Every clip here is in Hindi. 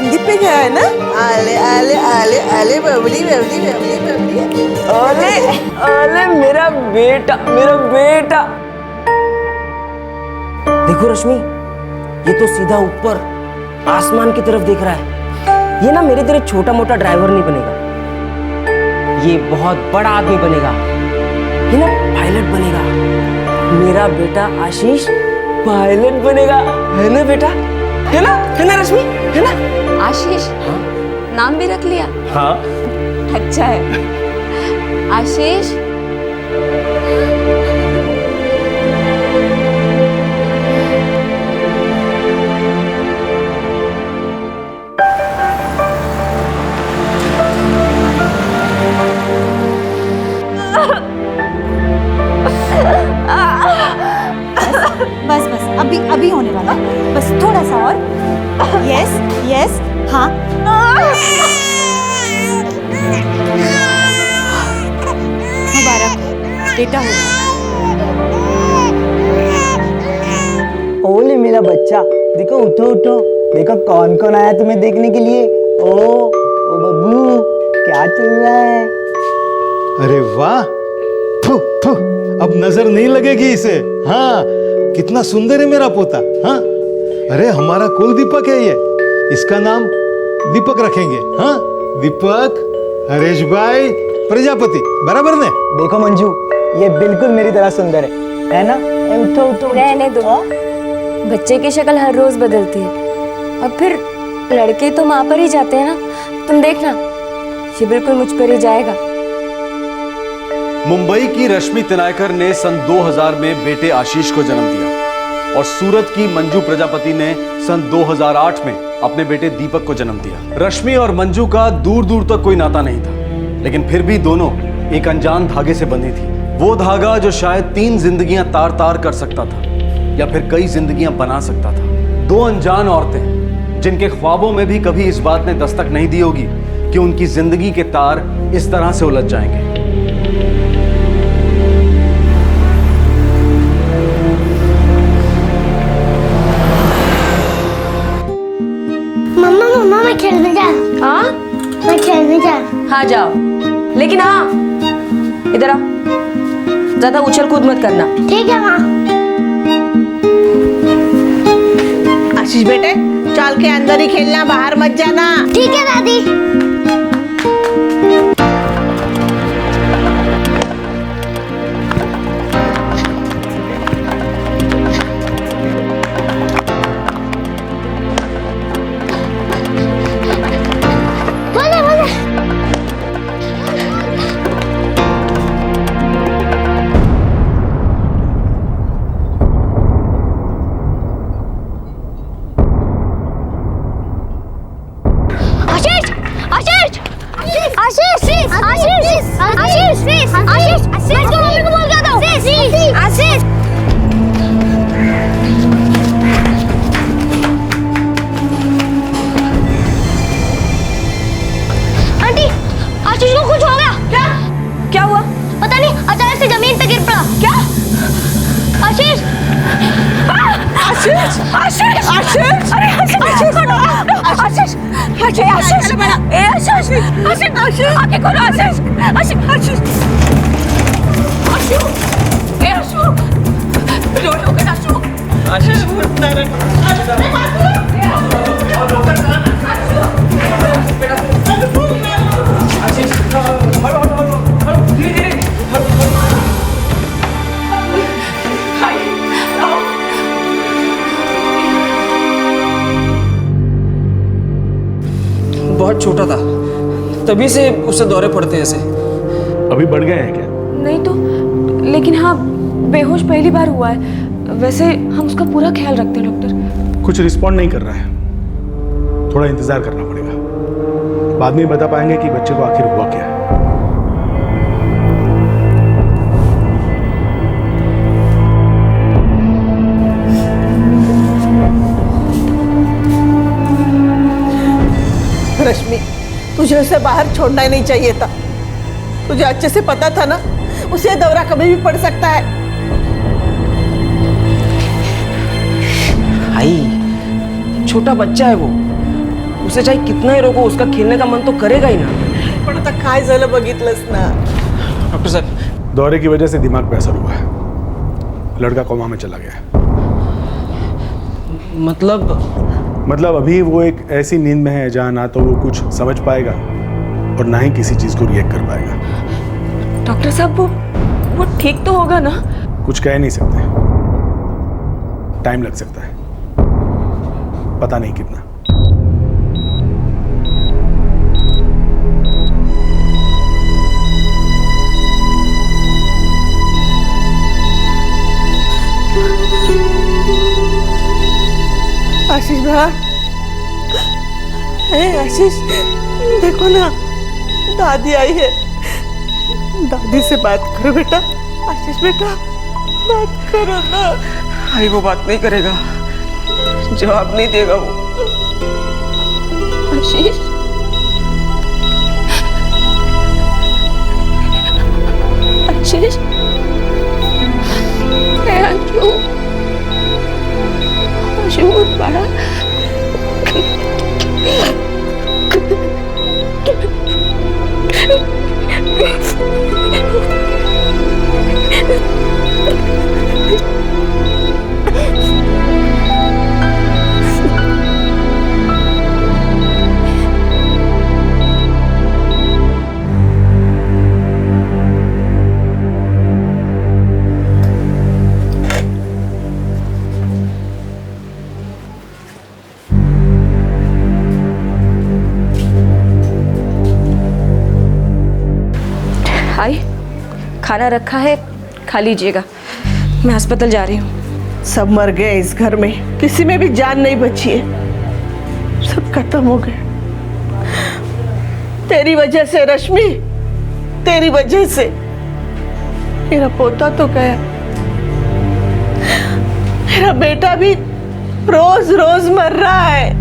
संदीप पे गया है ना। आले आले आले आले बबली बबली बबली बबली। ओले ओले मेरा बेटा मेरा बेटा। देखो रश्मि, ये तो सीधा ऊपर आसमान की तरफ देख रहा है। ये ना मेरे तरह छोटा मोटा ड्राइवर नहीं बनेगा, ये बहुत बड़ा आदमी बनेगा, ये ना पायलट बनेगा। मेरा बेटा आशीष पायलट बनेगा, है ना बेटा? है ना रश्मि, है ना? आशीष? हाँ? नाम भी रख लिया? हाँ। अच्छा है। आशीष, बस बस अभी अभी होने वाला है, बस थोड़ा सा और। यस यस, हाँ। मुबारक, बेटा हो। ओले मेरा बच्चा, देखो उठो उठो, देखो कौन कौन आया तुम्हें देखने के लिए। ओ बब्बू, क्या चल रहा है? अरे वाह, फु, फु, अब नजर नहीं लगेगी इसे। हाँ, कितना सुंदर है मेरा पोता। हाँ, अरे हमारा कुल दीपक है ये, इसका नाम दीपक रखेंगे। हाँ, दीपक, हरेश भाई, प्रजापति, बराबर ने? देखो मंजू, ये बिल्कुल मेरी तरह सुंदर है ना? उठो उठो। रहने दो, बच्चे की शक्ल हर रोज बदलती है, और फिर लड़के तो माँ पर ही जाते हैं ना। तुम देखना, ये बिल्कुल मुझ पर ही जाएगा। मुंबई की रश्मि तिनायकर ने सन 2000 में बेटे आशीष को जन्म दिया और सूरत की मंजू प्रजापति ने सन 2008 में अपने बेटे दीपक को जन्म दिया। रश्मि और मंजू का दूर दूर तक कोई नाता नहीं था, लेकिन फिर भी दोनों एक अनजान धागे से बंधी थी। वो धागा जो शायद 3 जिंदगियां तार तार कर सकता था या फिर कई जिंदगियां बना सकता था। 2 अनजान औरतें जिनके ख्वाबों में भी कभी इस बात ने दस्तक नहीं दी होगी कि उनकी जिंदगी के तार इस तरह से उलझ जाएंगे। मम्मा मैं खेलने जा। हाँ? मैं खेलने जा। हाँ जाओ, लेकिन हाँ, इधर आओ, ज्यादा उछल कूद मत करना। ठीक है माँ। आशीष बेटे, चल के अंदर ही खेलना, बाहर मत जाना। ठीक है दादी। बहुत छोटा था, तभी से उसे दौरे पड़ते हैं ऐसे। अभी बढ़ गए हैं क्या? नहीं तो, लेकिन हाँ, बेहोश पहली बार हुआ है। वैसे हम उसका पूरा ख्याल रखते हैं डॉक्टर। कुछ रिस्पॉन्ड नहीं कर रहा है, थोड़ा इंतजार करना पड़ेगा। बाद में बता पाएंगे कि बच्चे को आखिर हुआ क्या है। रश्मि, तुझे उसे बाहर छोड़ना ही नहीं चाहिए था। तुझे अच्छे से पता था ना, उसे दौरा कभी भी पड़ सकता है। भाई, छोटा बच्चा है वो, उसे चाहे कितना ही रोको, उसका खेलने का मन तो करेगा ही ना। पण आता काय झालं बघितलंस ना। डॉक्टर साहब, दौरे की वजह से दिमाग पे असर हुआ है, लड़का कोमा में चला गया है। मतलब अभी वो एक ऐसी नींद में है जहां ना तो वो कुछ समझ पाएगा और ना ही किसी चीज को रिएक्ट कर पाएगा। डॉक्टर साहब वो ठीक तो होगा ना? कुछ कह नहीं सकते, टाइम लग सकता है, पता नहीं कितना। आशीष भैया, आशीष देखो ना, दादी आई है, दादी से बात करो बेटा। आशीष बेटा बात करो ना। भाई वो बात नहीं करेगा, जवाब नहीं देगा वो। आशीष, आशीष, अंशु, अंशु बड़ा खाना रखा है, खा लीजिएगा। मैं अस्पताल जा रही हूँ। सब मर गए इस घर में, किसी में भी जान नहीं बची है, सब खत्म हो गए तेरी वजह से रश्मि, तेरी वजह से। मेरा पोता तो गया, मेरा बेटा भी रोज रोज मर रहा है।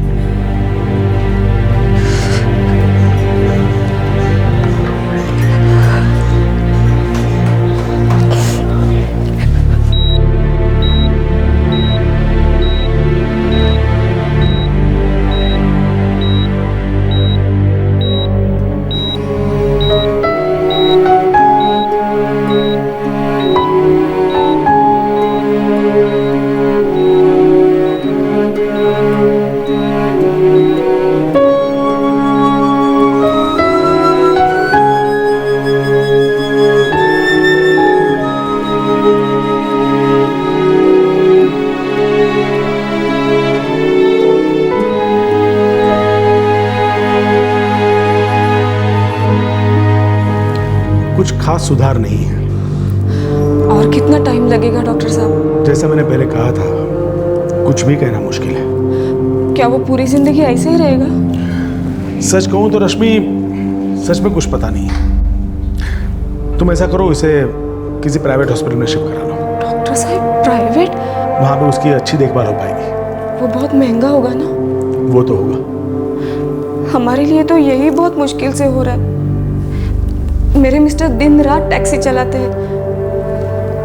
कुछ खास सुधार नहीं है। और कितना टाइम लगेगा डॉक्टर साहब? जैसा मैंने पहले कहा था, कुछ भी कहना मुश्किल है। क्या वो पूरी जिंदगी ऐसे ही रहेगा? सच कहूं तो रश्मि, सच में कुछ पता नहीं है। तुम ऐसा करो, इसे किसी प्राइवेट हॉस्पिटल में शिफ्ट करा लो। डॉक्टर साहब प्राइवेट? वहां पे उसकी अच्छी देखभाल हो पाएगी। वो बहुत महंगा होगा ना? वो तो होगा। हमारे लिए तो यही बहुत मुश्किल से हो रहा है। मेरे मिस्टर दिन रात टैक्सी चलाते हैं,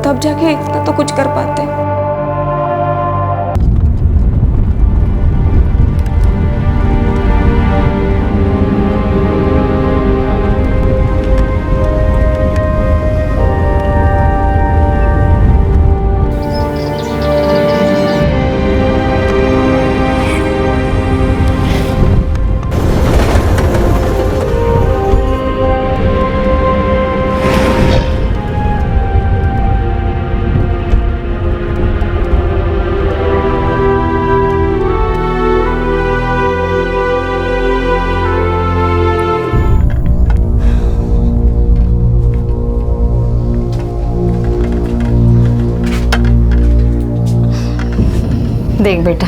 तब जाके इतना तो कुछ कर पाते हैं। देख बेटा,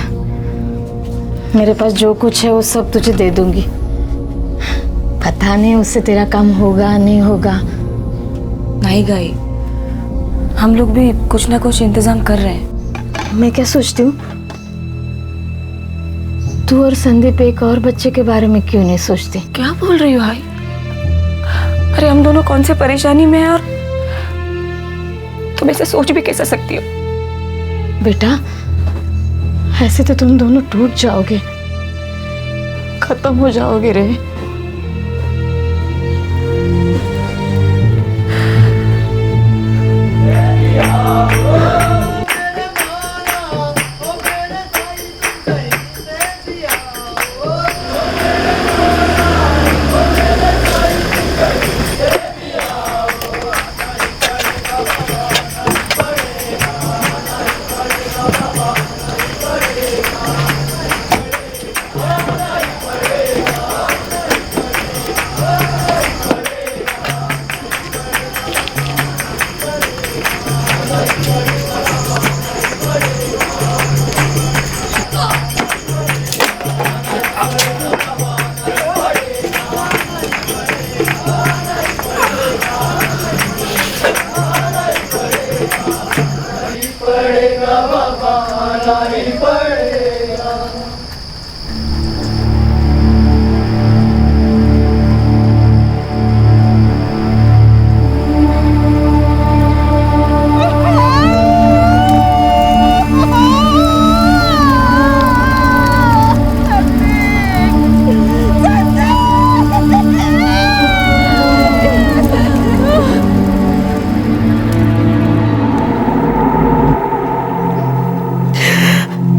मेरे पास जो कुछ है वो सब तुझे दे दूंगी। पता नहीं उससे तेरा काम होगा नहीं होगा। नहीं गाई, हम लोग भी कुछ ना कुछ इंतजाम कर रहे हैं। मैं क्या सोचती हूँ, तू और संदीप एक और बच्चे के बारे में क्यों नहीं सोचती? क्या बोल रही हो भाई? अरे हम दोनों कौन से परेशानी में हैं और तुम ऐसे सोच भी कैसे सकती हो? बेटा ऐसे तो तुम दोनों टूट जाओगे। खत्म हो जाओगे रे।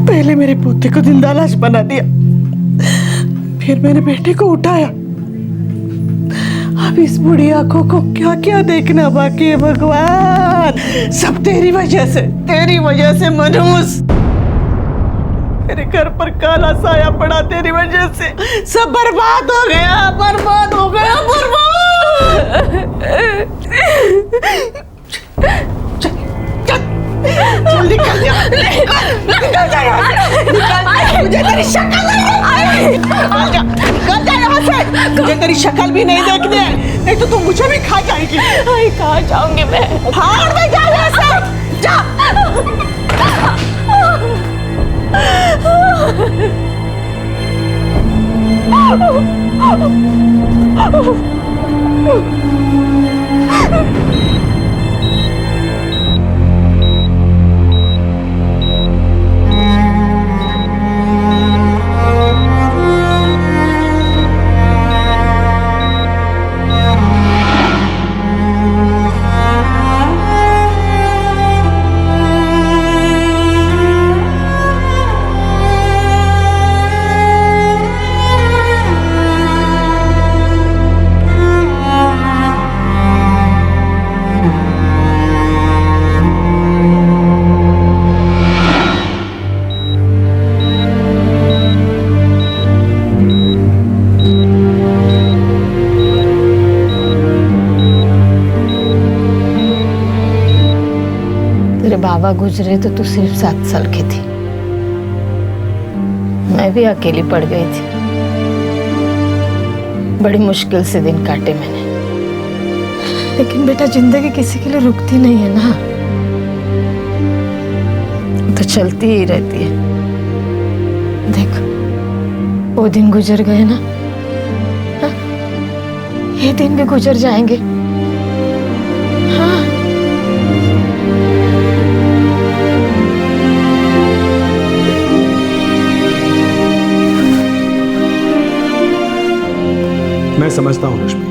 पहले मेरे पोते को जिंदा लाश बना दिया, फिर मेरे बेटे को उठाया। अब इस बुढ़ी आंखों को क्या क्या देखना बाकी है भगवान। सब तेरी वजह से मनूस। मेरे घर पर काला साया पड़ा तेरी वजह से। सब बर्बाद हो गया, बर्बाद। चल निकल जा, निकल जा यहाँ से, मुझे तेरी शक्ल नहीं निकल जा यहाँ से। मुझे तेरी शक्ल भी नहीं देखनी है, नहीं तो तुम मुझे भी खा जाएगी। कहाँ जाऊंगी मैं? भाड़ में जा यहाँ से, जा। बाबा गुजरे तो तू सिर्फ 7 साल की थी। मैं भी अकेली पड़ गई थी। बड़ी मुश्किल से दिन काटे मैंने। लेकिन बेटा जिंदगी किसी के लिए रुकती नहीं है ना, तो चलती ही रहती है। देख वो दिन गुजर गए ना, हा? ये दिन भी गुजर जाएंगे। हाँ मैं समझता हूं रश्मि,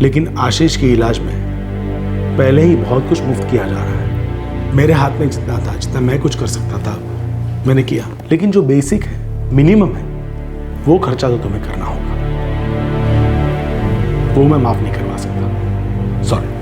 लेकिन आशीष के इलाज में पहले ही बहुत कुछ मुफ्त किया जा रहा है। मेरे हाथ में जितना था, जितना मैं कुछ कर सकता था मैंने किया, लेकिन जो बेसिक है, मिनिमम है, वो खर्चा तो तुम्हें करना होगा। वो मैं माफ नहीं करवा सकता, सॉरी।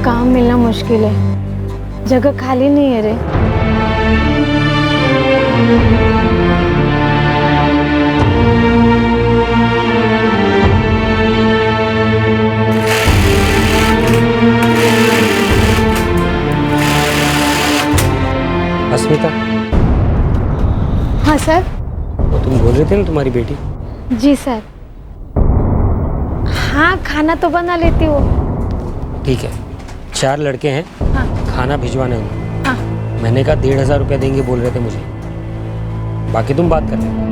काम मिलना मुश्किल है, जगह खाली नहीं है रे। अस्मिता, तुम बोल रहे थे ना तुम्हारी बेटी? जी सर। हाँ, खाना तो बना लेती हो। ठीक है, 4 लड़के हैं। हाँ। खाना भिजवाने उनको। हाँ। मैंने कहा 1,500 रुपया देंगे बोल रहे थे मुझे, बाकी तुम बात कर लेना।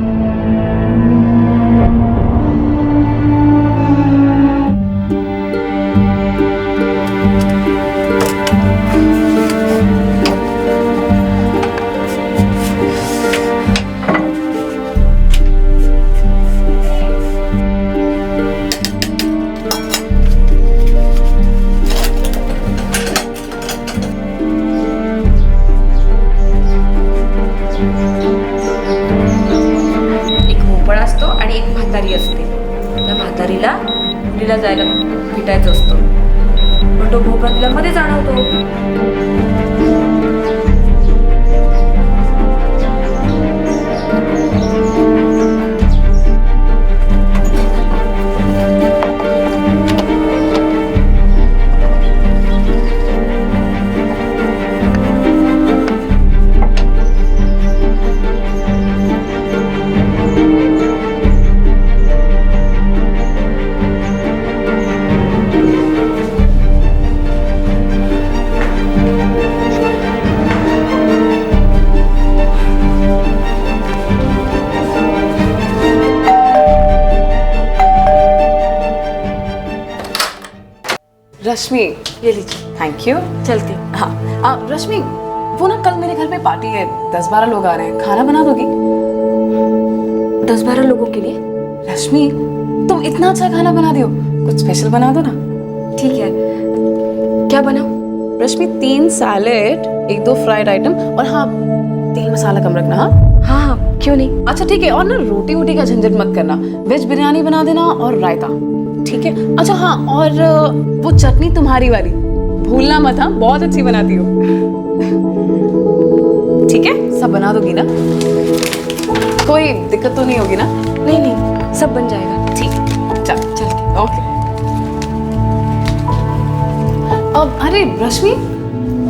म्हातारीला मुलीला जायला भेटायचं असतं, पण तो भोपळा तिला मध्ये जाणवतो. रश्मि, ये लीजिए। Thank you. चलती. हाँ रश्मि, वो ना कल मेरे घर पे पार्टी है, 10-12 लोग आ रहे हैं, खाना बना दोगी? 10-12 लोगों के लिए? रश्मि, तुम इतना अच्छा खाना बना दियो, कुछ स्पेशल बना दो ना। ठीक है, क्या बनाऊं? रश्मि, 3 सैलेड, 1-2 फ्राइड आइटम, और हाँ तेल मसाला कम रखना। हाँ हाँ, क्यों नहीं। अच्छा ठीक है, और ना रोटी वोटी का झंझट मत करना, वेज बिरयानी बना देना और रायता, ठीक है? अच्छा हाँ, और वो चटनी तुम्हारी वाली भूलना मत, हाँ बहुत अच्छी बनाती हो। ठीक है, सब बना दोगी ना? कोई दिक्कत तो नहीं होगी ना? नहीं नहीं, सब बन जाएगा। ठीक, चल चल, ओके। अब अरे रश्मि।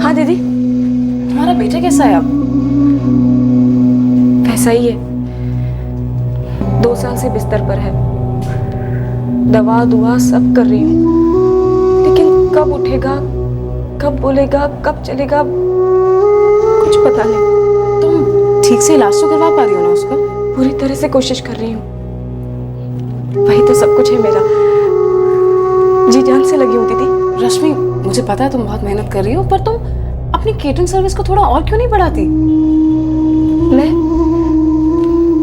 हाँ दीदी। तुम्हारा बेटा कैसा है अब? वैसा ही है, 2 साल से बिस्तर पर है, दवा दुआ सब कर रही हूँ, लेकिन कब उठेगा, कब बोलेगा, कब चलेगा, कुछ पता नहीं। तुम ठीक से इलाज तो करवा पा रही हो ना उसका? पूरी तरह से कोशिश कर रही हूँ, वही तो सब कुछ है मेरा, जी जान से लगी हूँ दीदी। रश्मि, मुझे पता है तुम बहुत मेहनत कर रही हो, पर तुम अपनी केटरिंग सर्विस को थोड़ा और क्यों नहीं बढ़ाती?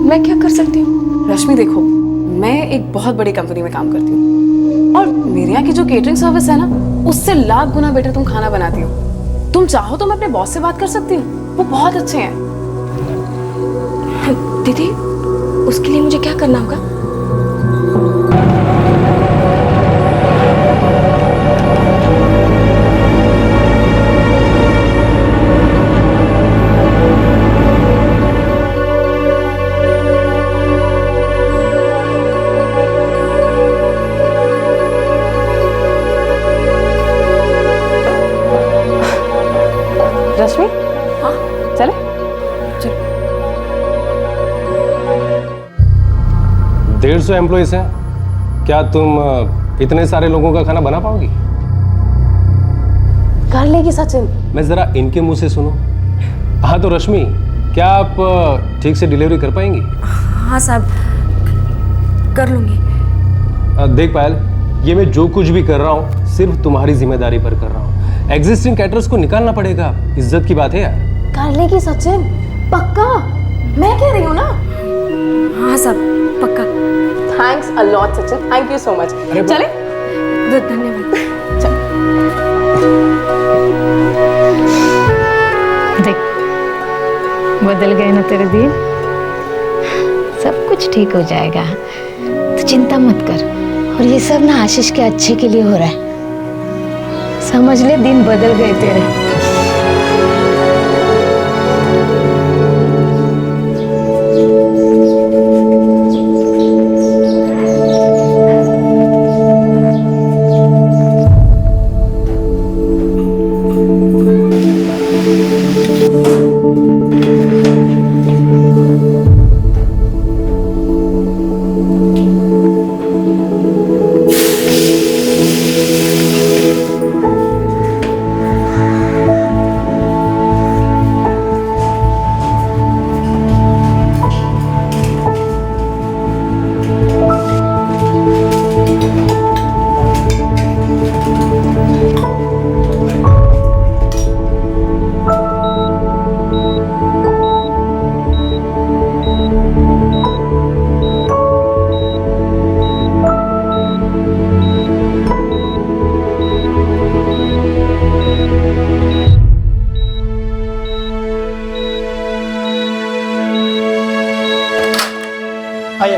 मैं क्या कर सकती हूँ? रश्मि देखो, मैं एक बहुत बड़ी कंपनी में काम करती हूँ, और मेरे यहाँ की जो केटरिंग सर्विस है ना, उससे लाख गुना बेटर तुम खाना बनाती हो। तुम चाहो तो मैं अपने बॉस से बात कर सकती हूँ, वो बहुत अच्छे हैं। दीदी, उसके लिए मुझे क्या करना होगा? रश्मि, हाँ चले? चलो। 150 एम्प्लॉइज हैं, क्या तुम इतने सारे लोगों का खाना बना पाओगी? कर लेगी सचिन। मैं जरा इनके मुंह से सुनो। हाँ तो रश्मि, क्या आप ठीक से डिलीवरी कर पाएंगी? हाँ साहब, कर लूंगी। देख पायल, ये मैं जो कुछ भी कर रहा हूँ सिर्फ तुम्हारी जिम्मेदारी पर कर रहा हूँ। एग्जिस्टिंग कैटरर्स को निकालना पड़ेगा, इज्जत की बात है यार। कर लेगी सचिन, पक्का? मैं कह रही हूँ ना। हाँ साहब, पक्का। Thanks a lot Sachin, thank you so much. चले? धन्यवाद। देख, बदल गए ना तेरे दिन, सब कुछ ठीक हो जाएगा, तो चिंता मत कर। और ये सब ना आशीष के अच्छे के लिए हो रहा है, समझ ले, दिन बदल गए तेरे। आइए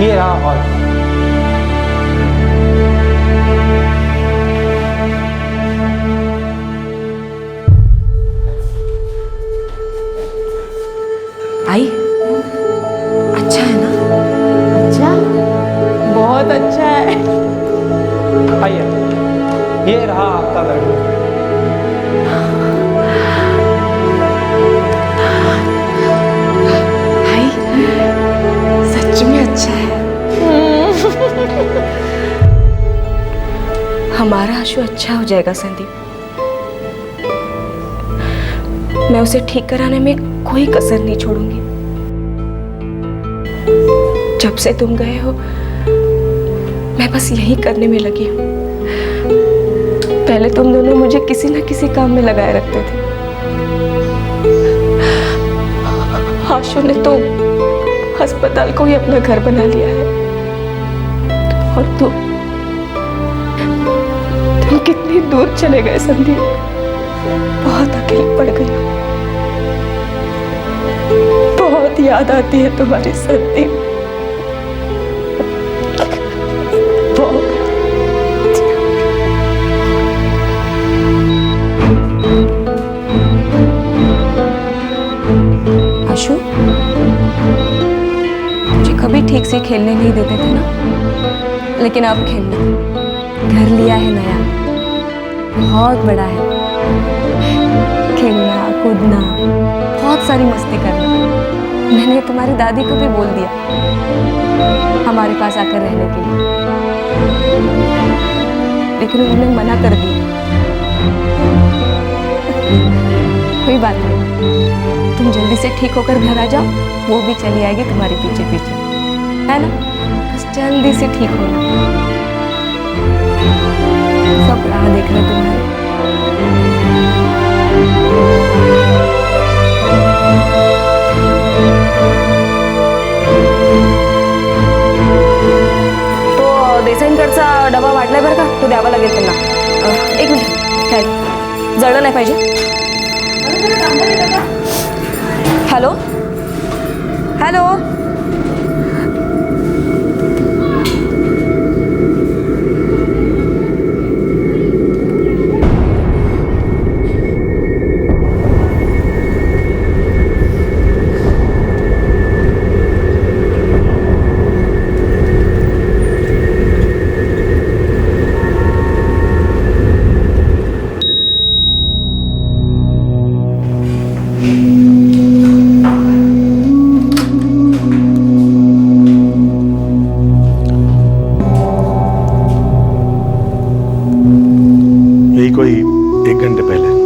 ये रहा हॉल। आई, अच्छा है ना? अच्छा, बहुत अच्छा है। आइए ये रहा आपका बेडरूम। भाई, सच में अच्छा है। हमारा आशु अच्छा हो जाएगा संदीप। मैं उसे ठीक कराने में कोई कसर नहीं छोड़ूंगी। जब से तुम गए हो मैं बस यही करने में लगी हूँ। पहले तुम दोनों मुझे किसी न किसी काम में लगाए रखते थे। आशु ने तो अस्पताल को ही अपना घर बना लिया है। और तुम कितनी दूर चले गए संदीप। बहुत अकेले पड़ गई हूँ। बहुत याद आती है तुम्हारी संदीप। आशु, तुझे कभी ठीक से खेलने नहीं देते थे ना, लेकिन अब खेलना। घर लिया है नया, बहुत बड़ा है। खेलना कूदना, बहुत सारी मस्ती करना। मैंने तुम्हारी दादी को भी बोल दिया हमारे पास आकर रहने के लिए, लेकिन उन्होंने मना कर दिया। कोई बात नहीं, तुम जल्दी से ठीक होकर घर आ जाओ, वो भी चली आएगी तुम्हारे पीछे पीछे, है ना? बस जल्दी से ठीक होना। सब राह देख रहे तुम्हारे। तो देसाईंकडचा डबा वाटलाय बरं का, तो द्यावा लागेल त्यांना। एक मिनिट, काय जळलं नाही पाहिजे। हेलो हेलो, कोई 1 घंटे पहले।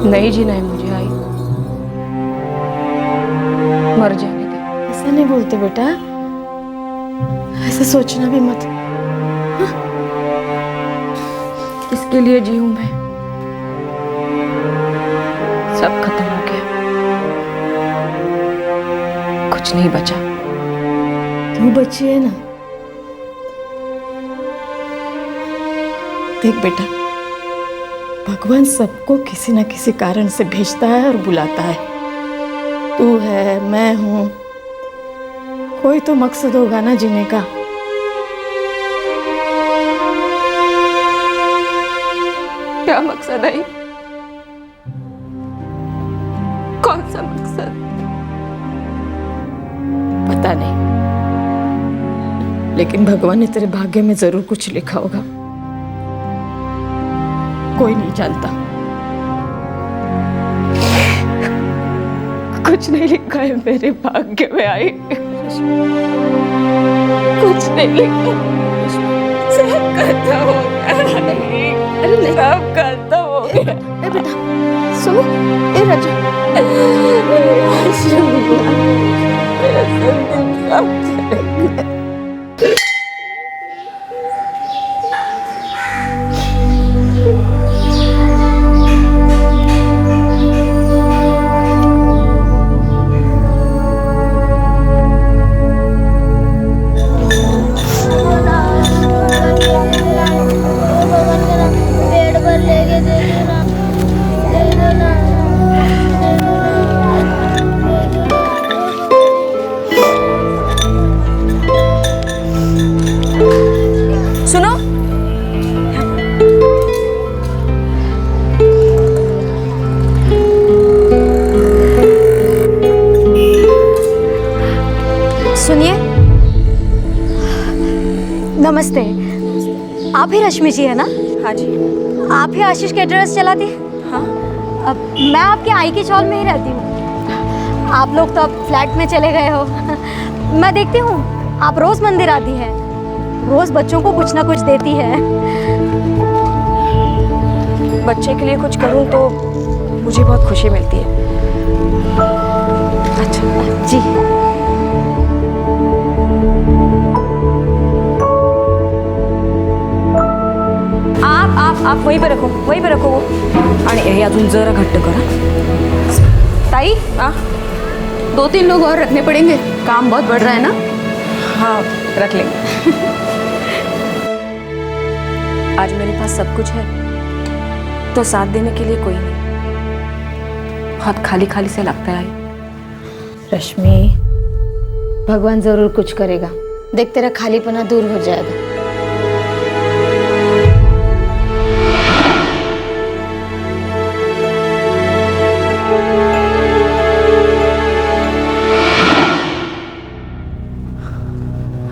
नहीं जीना है मुझे आई, मर जाने दे। ऐसा नहीं बोलते बेटा, ऐसा सोचना भी मत। हाँ? किसके लिए जीऊं मैं? सब खत्म हो गया, कुछ नहीं बचा। तू बची है ना? देख बेटा, भगवान सबको किसी न किसी कारण से भेजता है और बुलाता है। तू है, मैं हूं, कोई तो मकसद होगा ना जीने का। क्या मकसद है? कौन सा मकसद? पता नहीं, लेकिन भगवान ने तेरे भाग्य में जरूर कुछ लिखा होगा। कोई नहीं जानता। कुछ नहीं लिखा है मेरे भाग्य में आई। कुछ नहीं सब खत्म हो गया। अरे नहीं सब खत्म हो गया। बेटा सुनो, ए राजा, मेरा संदीप सब चले गए। सुनो, सुनिए। नमस्ते, आप ही रश्मि जी है ना? हाँ जी। आप ही आशीष कैटरर्स चलाती हैं? हाँ। अब मैं आपके आई की चौल में ही रहती हूँ। आप लोग तो अब फ्लैट में चले गए हो। मैं देखती हूँ आप रोज मंदिर आती हैं, रोज बच्चों को कुछ ना कुछ देती है। बच्चे के लिए कुछ करूं तो मुझे बहुत खुशी मिलती है। अच्छा जी। आप वहीं पे रखो वो। आणि हे अजून जरा घट्ट करा। ताई, 2-3 लोग और रखने पड़ेंगे, काम बहुत बढ़ रहा है ना। हाँ रख लेंगे। आज मेरे पास सब कुछ है तो साथ देने के लिए कोई नहीं। बहुत खाली खाली से लगता है। रश्मि, भगवान जरूर कुछ करेगा। देख तेरा खालीपना दूर हो जाएगा।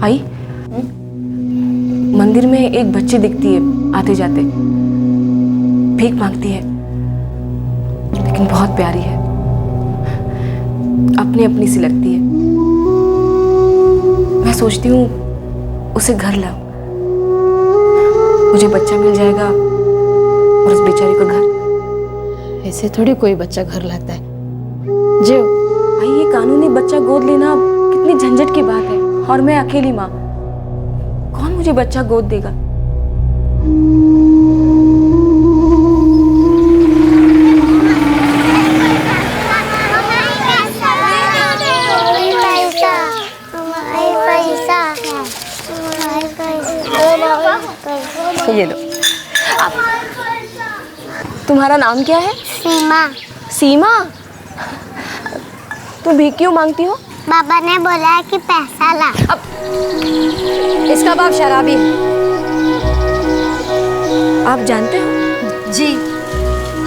आई, मंदिर में एक बच्ची दिखती है आते जाते, भीख मांगती है लेकिन बहुत प्यारी है, अपनी अपनी सी लगती है। मैं सोचती हूँ उसे घर लाऊं, मुझे बच्चा मिल जाएगा और उस बेचारी को घर। ऐसे थोड़ी कोई बच्चा घर लाता है। जो भाई ये कानूनी बच्चा गोद लेना कितनी झंझट की बात है, और मैं अकेली माँ, कौन मुझे बच्चा गोद देगा? ये लो। आप, तुम्हारा नाम क्या है? सीमा। सीमा, तुम भीख क्यों मांगती हो? पापा ने बोला है कि पैसा ला। अब इसका बाप शराबी है। आप जानते हो? जी,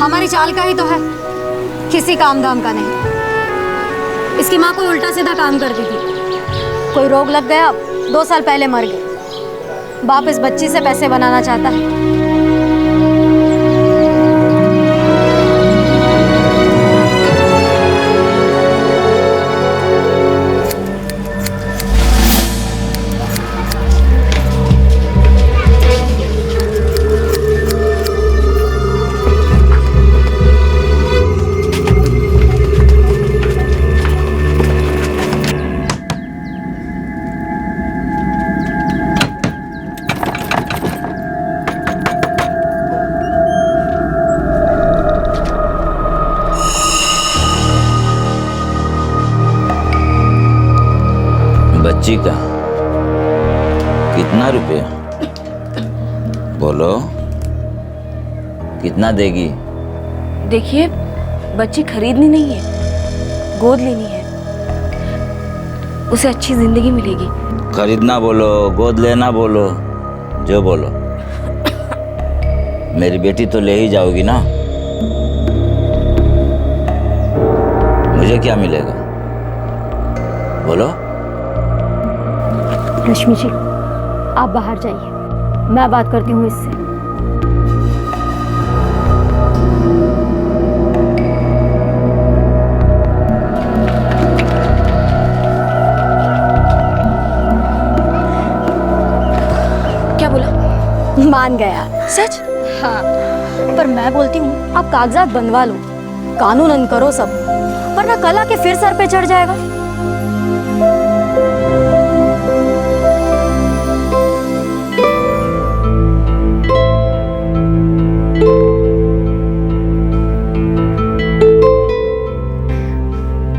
हमारी चाल का ही तो है, किसी काम दाम का नहीं। इसकी माँ कोई उल्टा सीधा काम करती थी, कोई रोग लग गया, 2 साल पहले मर गई। बाप इस बच्ची से पैसे बनाना चाहता है। बच्ची का कितना रुपया? बोलो, कितना देगी? देखिए, बच्ची खरीदनी नहीं है, गोद लेनी है, उसे अच्छी जिंदगी मिलेगी। खरीदना बोलो, गोद लेना बोलो, जो बोलो, मेरी बेटी तो ले ही जाओगी ना। मुझे क्या मिलेगा बोलो? रश्मि जी, आप बाहर जाइए, मैं बात करती हूँ इससे। मान गया। सच? हाँ, पर मैं बोलती हूँ आप कागजात बनवा लो, कानूनन करो सब, वरना कल आके फिर सर पे चढ़ जाएगा।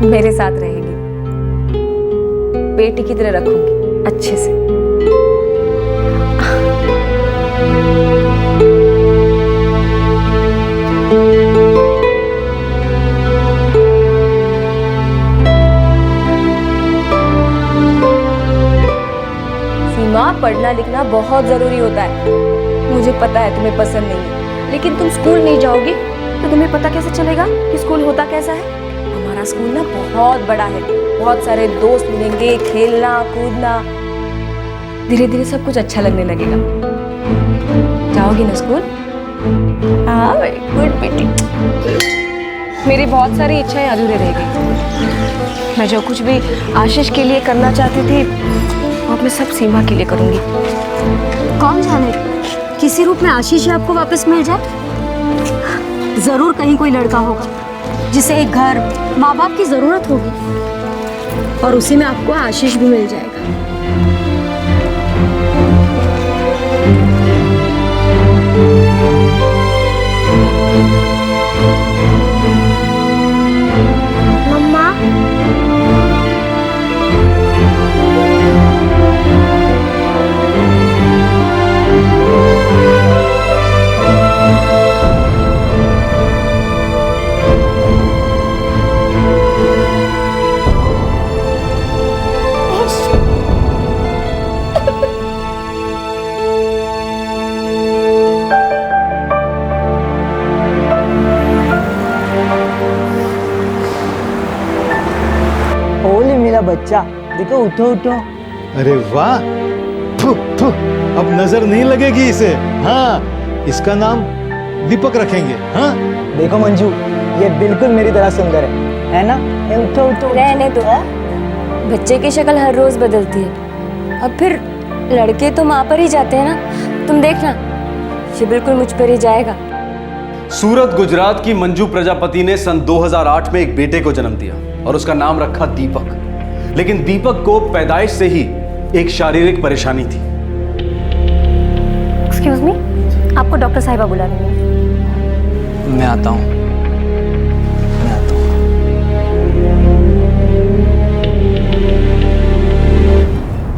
मेरे साथ रहेगी, बेटी की तरह रखूंगी अच्छे से। सीमा, पढ़ना लिखना बहुत जरूरी होता है। मुझे पता है तुम्हें पसंद नहीं है, लेकिन तुम स्कूल नहीं जाओगी तो तुम्हें पता कैसे चलेगा कि स्कूल होता कैसा है। हमारा स्कूल ना बहुत बड़ा है, बहुत सारे दोस्त मिलेंगे, खेलना कूदना, धीरे धीरे सब कुछ अच्छा लगने लगेगा। जाओगी ना स्कूल? हाँ, वेरी गुड बेटी। मेरी बहुत सारी इच्छाएं अधूरे रह गई। मैं जो कुछ भी आशीष के लिए करना चाहती थी, वो अब मैं सब सीमा के लिए करूंगी। कौन जाने किसी रूप में आशीष आपको वापस मिल जाए। जरूर कहीं कोई लड़का होगा जिसे एक घर, माँ बाप की जरूरत होगी, और उसी में आपको आशीष भी मिल जाएगा। मम्मा, ओले मेरा बच्चा, देखो उठो उठो। अरे वाह, फु, फु, अब नजर नहीं लगेगी इसे। हाँ, इसका नाम दीपक रखेंगे। हाँ, देखो मंजू, ये बिल्कुल मेरी तरह सुंदर है ना? ए, उठो उठो। रहने दो, बच्चे की शक्ल हर रोज बदलती है, अब फिर लड़के तो माँ पर ही जाते हैं ना। तुम देखना, ये बिल्कुल मुझ पर ही जाएगा। सूरत, गुजरात की मंजू प्रजापति ने सन 2008 में एक बेटे को जन्म दिया और उसका नाम रखा दीपक। लेकिन दीपक को पैदाइश से ही एक शारीरिक परेशानी थी। एक्सक्यूज मी, आपको डॉक्टर साहिबा बुला रही है। मैं आता हूँ।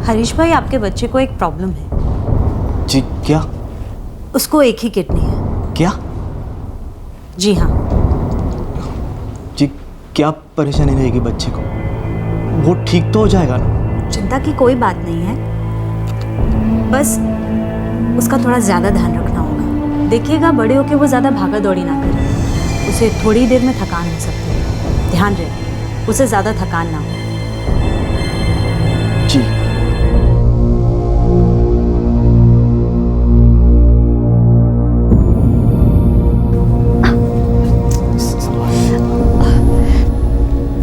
हरीश भाई, आपके बच्चे को एक प्रॉब्लम है। जी क्या? उसको एक ही किडनी है। क्या? जी हाँ। जी क्या परेशानी रहेगी बच्चे को? वो ठीक तो हो जाएगा ना? चिंता की कोई बात नहीं है, बस उसका थोड़ा ज़्यादा ध्यान रखना होगा। देखिएगा बड़े होके वो ज़्यादा भागा दौड़ी ना करे, उसे थोड़ी देर में थकान हो सकती है। ध्यान रहे उसे ज़्यादा थकान ना हो। जी।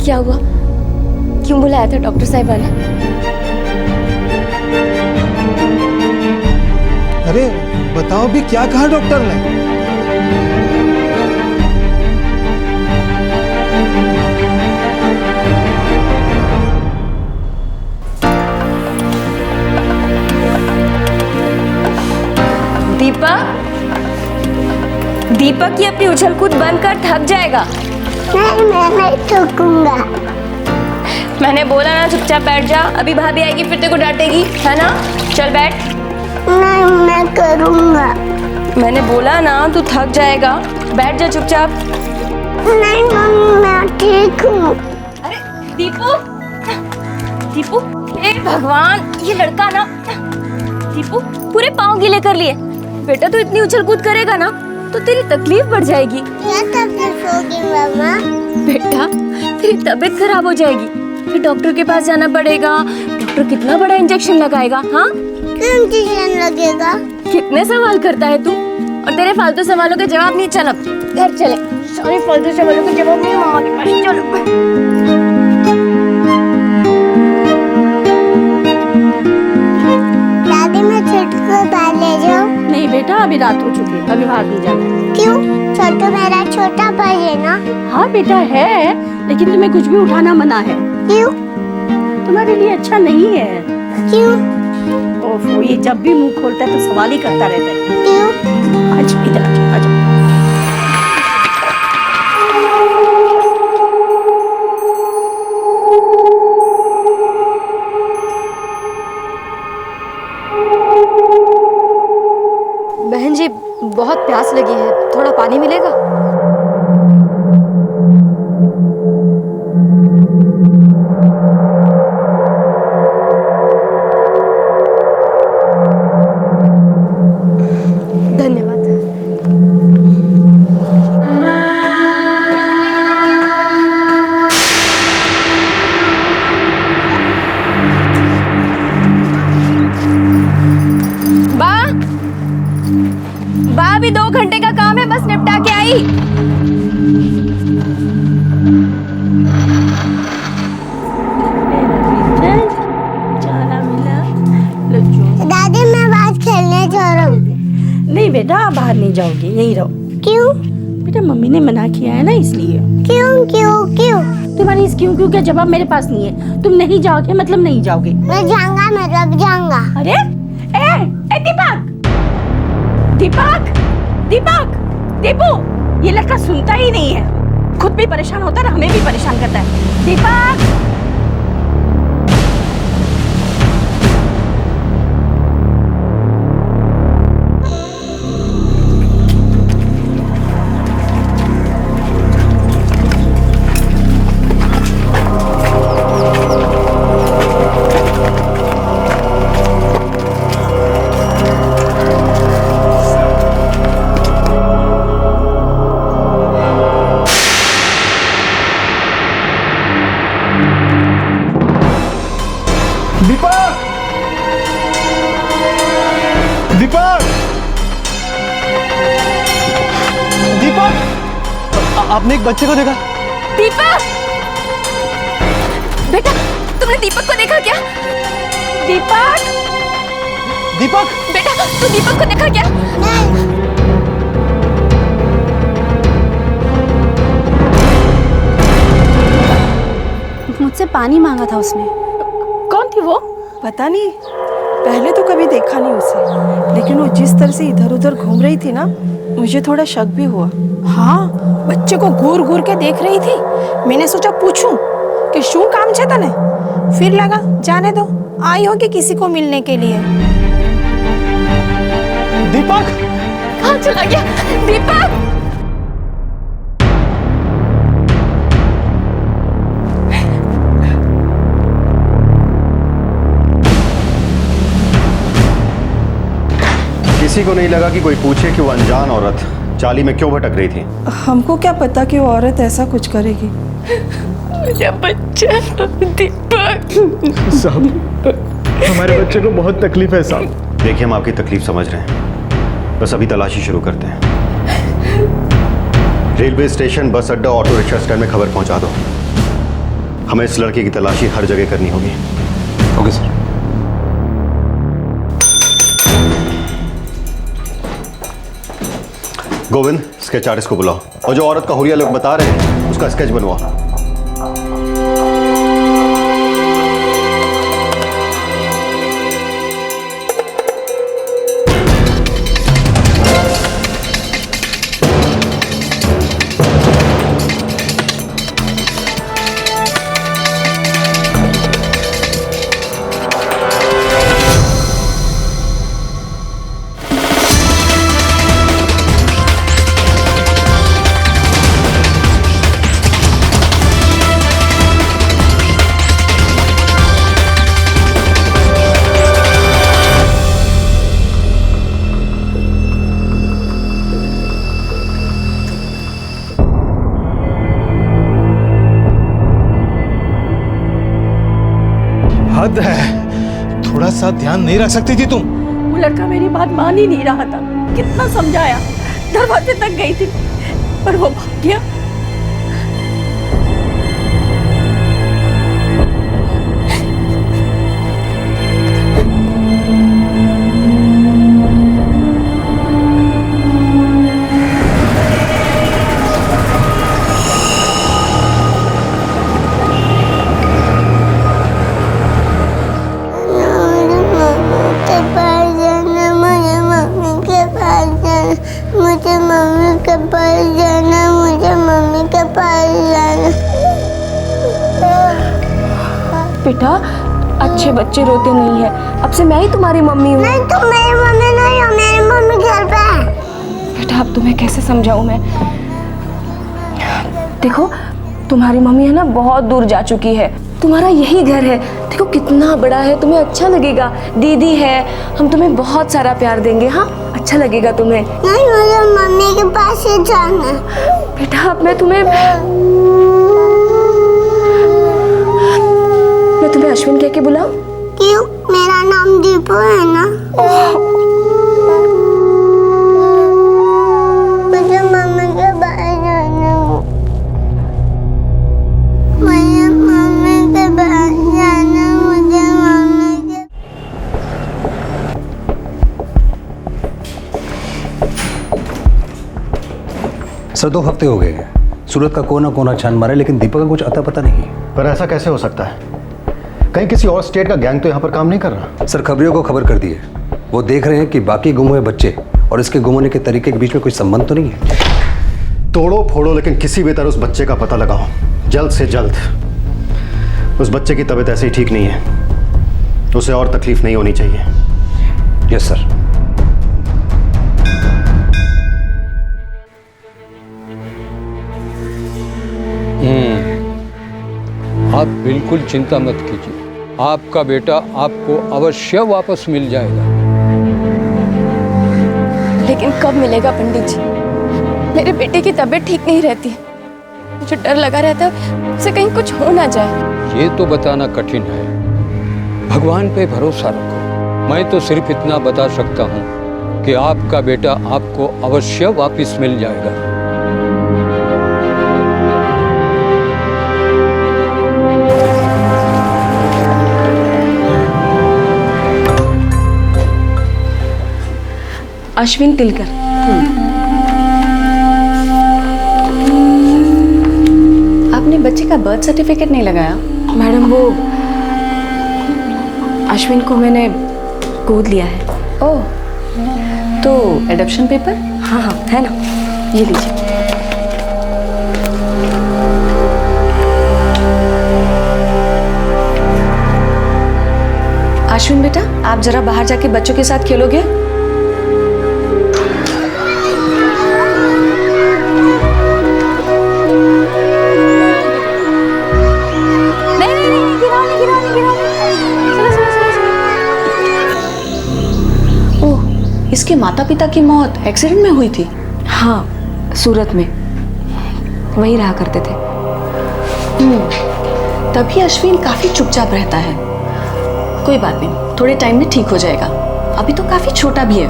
क्या हुआ? क्यों बुलाया था डॉक्टर साहिबा ने? अरे बताओ भी, क्या कहा डॉक्टर ने? दीपक, दीपक ये अपनी उछल कूद बंद कर, थक जाएगा। नहीं, मैं नहीं थकूंगा। मैंने बोला ना चुपचाप बैठ जा, अभी भाभी आएगी फिर तेरे को डांटेगी, है ना? चल बैठ। नहीं, मैं करूंगा। मैंने बोला ना तू थक जाएगा, बैठ जा चुपचाप। नहीं मम्मी, मैं ठीक हूँ। अरे दीपू, दीपू, हे भगवान, ये लड़का ना। दीपू पूरे पाँव गीले कर लिए। बेटा तू इतनी उछल कूद करेगा ना तो तेरी तकलीफ बढ़ जाएगी। क्या तकलीफ होगी मामा? बेटा तेरी तबीयत खराब हो जाएगी, फिर डॉक्टर के पास जाना पड़ेगा। डॉक्टर कितना बड़ा इंजेक्शन लगाएगा। हाँ, क्यों इंजेक्शन लगेगा? कितने सवाल करता है तू, और तेरे फालतू सवालों के जवाब नहीं। चल अब घर चले, सारे फालतू सवालों के जवाब नहीं मामा के पास। चलो दादी, मैं छुटकू बाहर ले जाऊं? नहीं बेटा, बेटा अभी रात हो चुकी है, अभी बाहर नहीं जाना है। क्यों? छोटू मेरा छोटा भाई है ना। हाँ बेटा है, लेकिन तुम्हें कुछ भी उठाना मना है। क्यों? तुम्हारे लिए अच्छा नहीं है। क्यों? ओफो, ये जब भी मुंह खोलता है तो सवाल ही करता रहता है। क्यों? आज इधर आ जाओ। बहन जी बहुत प्यास लगी है, थोड़ा पानी मिलेगा? धन्यवाद। बा अभी 2 घंटे का काम है, बस निपटा के आई। दादी मैं बाहर खेलने जा रहा हूँ। नहीं बेटा, आप बाहर नहीं जाओगे, यहीं रहो। क्यों? बेटा मम्मी ने मना किया है ना, इसलिए। क्यों क्यों क्यों? तुम्हारी इस क्यों क्यों का जवाब मेरे पास नहीं है। तुम नहीं जाओगे मतलब नहीं जाओगे। मैं जाऊंगा, मतलब जाऊंगा। अरे ए दीपक, दीपक, दीपक, दीपू, ये लड़का सुनता ही नहीं है, खुद भी परेशान होता है और हमें भी परेशान करता है। दीपक, आपने एक बच्चे को देखा? दीपक, बेटा तुमने दीपक को देखा क्या? दीपक, दीपक, बेटा तू दीपक को देखा क्या? मुझसे पानी मांगा था उसने। कौन थी वो? पता नहीं, पहले तो कभी देखा नहीं उसे, लेकिन वो जिस तरह से इधर उधर घूम रही थी ना, मुझे थोड़ा शक भी हुआ। हाँ, बच्चे को घूर घूर के देख रही थी। मैंने सोचा पूछूं कि शू काम छे तने, फिर लगा जाने दो, आई होगी किसी को मिलने के लिए। दीपक कहाँ चला गया? दीपक, किसी को नहीं लगा कि कोई पूछे कि वो अनजान औरत चाली में क्यों भटक रही थी। हमको क्या पता कि वो औरत ऐसा कुछ करेगी। मेरा बच्चा दीपक। साहब, हमारे बच्चे को बहुत तकलीफ है साहब। देखिए हम आपकी तकलीफ समझ रहे हैं, बस अभी तलाशी शुरू करते हैं। रेलवे स्टेशन, बस अड्डा, ऑटो रिक्शा स्टैंड में खबर पहुंचा दो। हमें इस लड़के की तलाशी हर जगह करनी होगी। Okay sir. Govind, sketch artist को बुलाओ और जो औरत का हुलिया लोग बता रहे हैं उसका स्केच बनवाओ। हद है, थोड़ा सा ध्यान नहीं रख सकती थी तुम? वो लड़का मेरी बात मान ही नहीं रहा था, कितना समझाया, दरवाजे तक गई थी पर वो भाग गया। बेटा, अच्छे बच्चे रोते नहीं है। अब से मैं ही तुम्हारी मम्मी हूँ। नहीं, तुम मेरी मम्मी नहीं हो, मेरी मम्मी घर पे है। बेटा अब तुम्हें कैसे समझाऊं मैं? देखो तुम्हारी मम्मी है ना बहुत दूर जा चुकी है, तुम्हारा यही घर है। देखो कितना बड़ा है, तुम्हें अच्छा लगेगा। दीदी है, हम तुम्हें बहुत सारा प्यार देंगे। हाँ अच्छा लगेगा तुम्हें। नहीं, मुझे मम्मी के पास ही जाना है। बेटा अब मैं तुम्हें अश्विन कह के बुलाऊं? क्यों? मेरा नाम दीपू है ना। मुझे मम्मी के पास जाना है। मुझे मम्मी के पास जाना, मुझे मम्मी के। सर 2 हफ्ते हो गए हैं, सूरत का कोना कोना छान मारा, लेकिन दीपक का कुछ अता पता नहीं। पर ऐसा कैसे हो सकता है? कहीं किसी और स्टेट का गैंग तो यहाँ पर काम नहीं कर रहा। सर खबरियों को खबर कर दी है, वो देख रहे हैं कि बाकी गुम हुए बच्चे और इसके गुम होने के तरीके के बीच में कोई संबंध तो नहीं है। तोड़ो फोड़ो, लेकिन किसी भी तरह उस बच्चे का पता लगाओ, जल्द से जल्द। उस बच्चे की तबीयत ऐसे ही ठीक नहीं है, उसे और तकलीफ नहीं होनी चाहिए। Yes sir. आप बिल्कुल चिंता मत कीजिए, आपका बेटा आपको अवश्य वापस मिल जाएगा। लेकिन कब मिलेगा पंडित जी? मेरे बेटे की तबीयत ठीक नहीं रहती, मुझे डर लगा रहता है उसे कहीं कुछ हो ना जाए। ये तो बताना कठिन है, भगवान पे भरोसा रखो। मैं तो सिर्फ इतना बता सकता हूँ कि आपका बेटा आपको अवश्य वापस मिल जाएगा। अश्विन तिलकर। आपने बच्चे का बर्थ सर्टिफिकेट नहीं लगाया? मैडम वो अश्विन को मैंने गोद लिया है। ओह, तो एडॉप्शन पेपर? हाँ हाँ है ना, ये लीजिए। अश्विन बेटा, आप जरा बाहर जाके बच्चों के साथ खेलोगे? इसके माता पिता की मौत एक्सीडेंट में हुई थी? हाँ, सूरत में, वहीं रहा करते थे। तभी अश्विन काफी चुपचाप रहता है। कोई बात नहीं, थोड़े टाइम में ठीक हो जाएगा। अभी तो काफी छोटा भी है,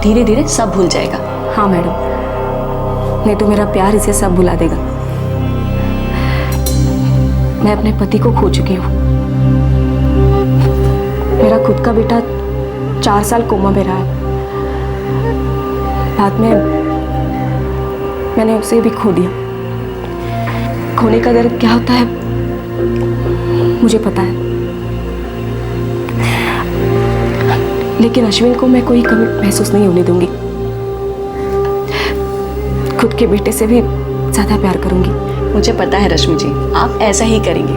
धीरे धीरे सब भूल जाएगा। हाँ मैडम, नहीं तो मेरा प्यार इसे सब भुला देगा। मैं अपने पति को खो चुकी हूँ। मेरा खुद का बेटा 4 साल कोमा में रहा है, बाद में मैंने उसे भी खो दिया। खोने का दर्द क्या होता है मुझे पता है, लेकिन अश्विन को मैं कोई कमी महसूस नहीं होने दूंगी। खुद के बेटे से भी ज्यादा प्यार करूंगी। मुझे पता है रश्मि जी, आप ऐसा ही करेंगे।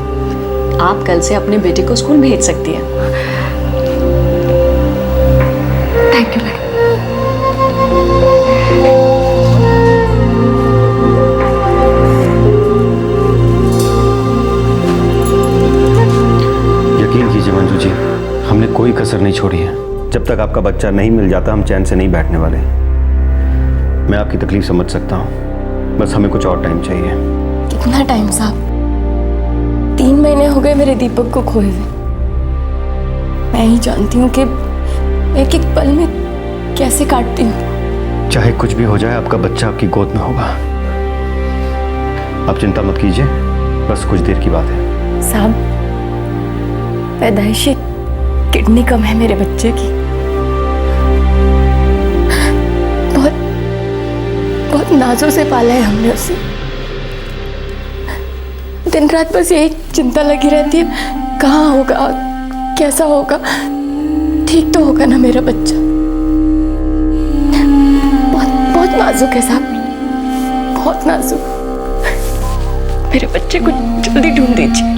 आप कल से अपने बेटे को स्कूल भेज सकती हैं। Thank you madam. यकीन कीजिए मंजू जी, हमने कोई कसर नहीं छोड़ी है। जब तक आपका बच्चा नहीं मिल जाता हम चैन से नहीं बैठने वाले। मैं आपकी तकलीफ समझ सकता हूँ, बस हमें कुछ और टाइम चाहिए। कितना टाइम साहब? 3 महीने हो गए मेरे दीपक को खोए हुए। मैं ही जानती हूँ कि एक एक पल में कैसे काटती हूँ। चाहे कुछ भी हो जाए, आपका बच्चा आपकी गोद में होगा। आप चिंता मत कीजिए, बस कुछ देर की बात है। साहब, पैदाइशी किडनी कम है मेरे बच्चे की। बहुत बहुत नाजों से पाला है हमने उसे। दिन रात बस यही चिंता लगी रहती है, कहाँ होगा, कैसा होगा, ठीक तो होगा ना मेरा बच्चा। बहुत बहुत नाजुक है साहब, बहुत नाजुक। मेरे बच्चे को जल्दी ढूंढ दीजिए।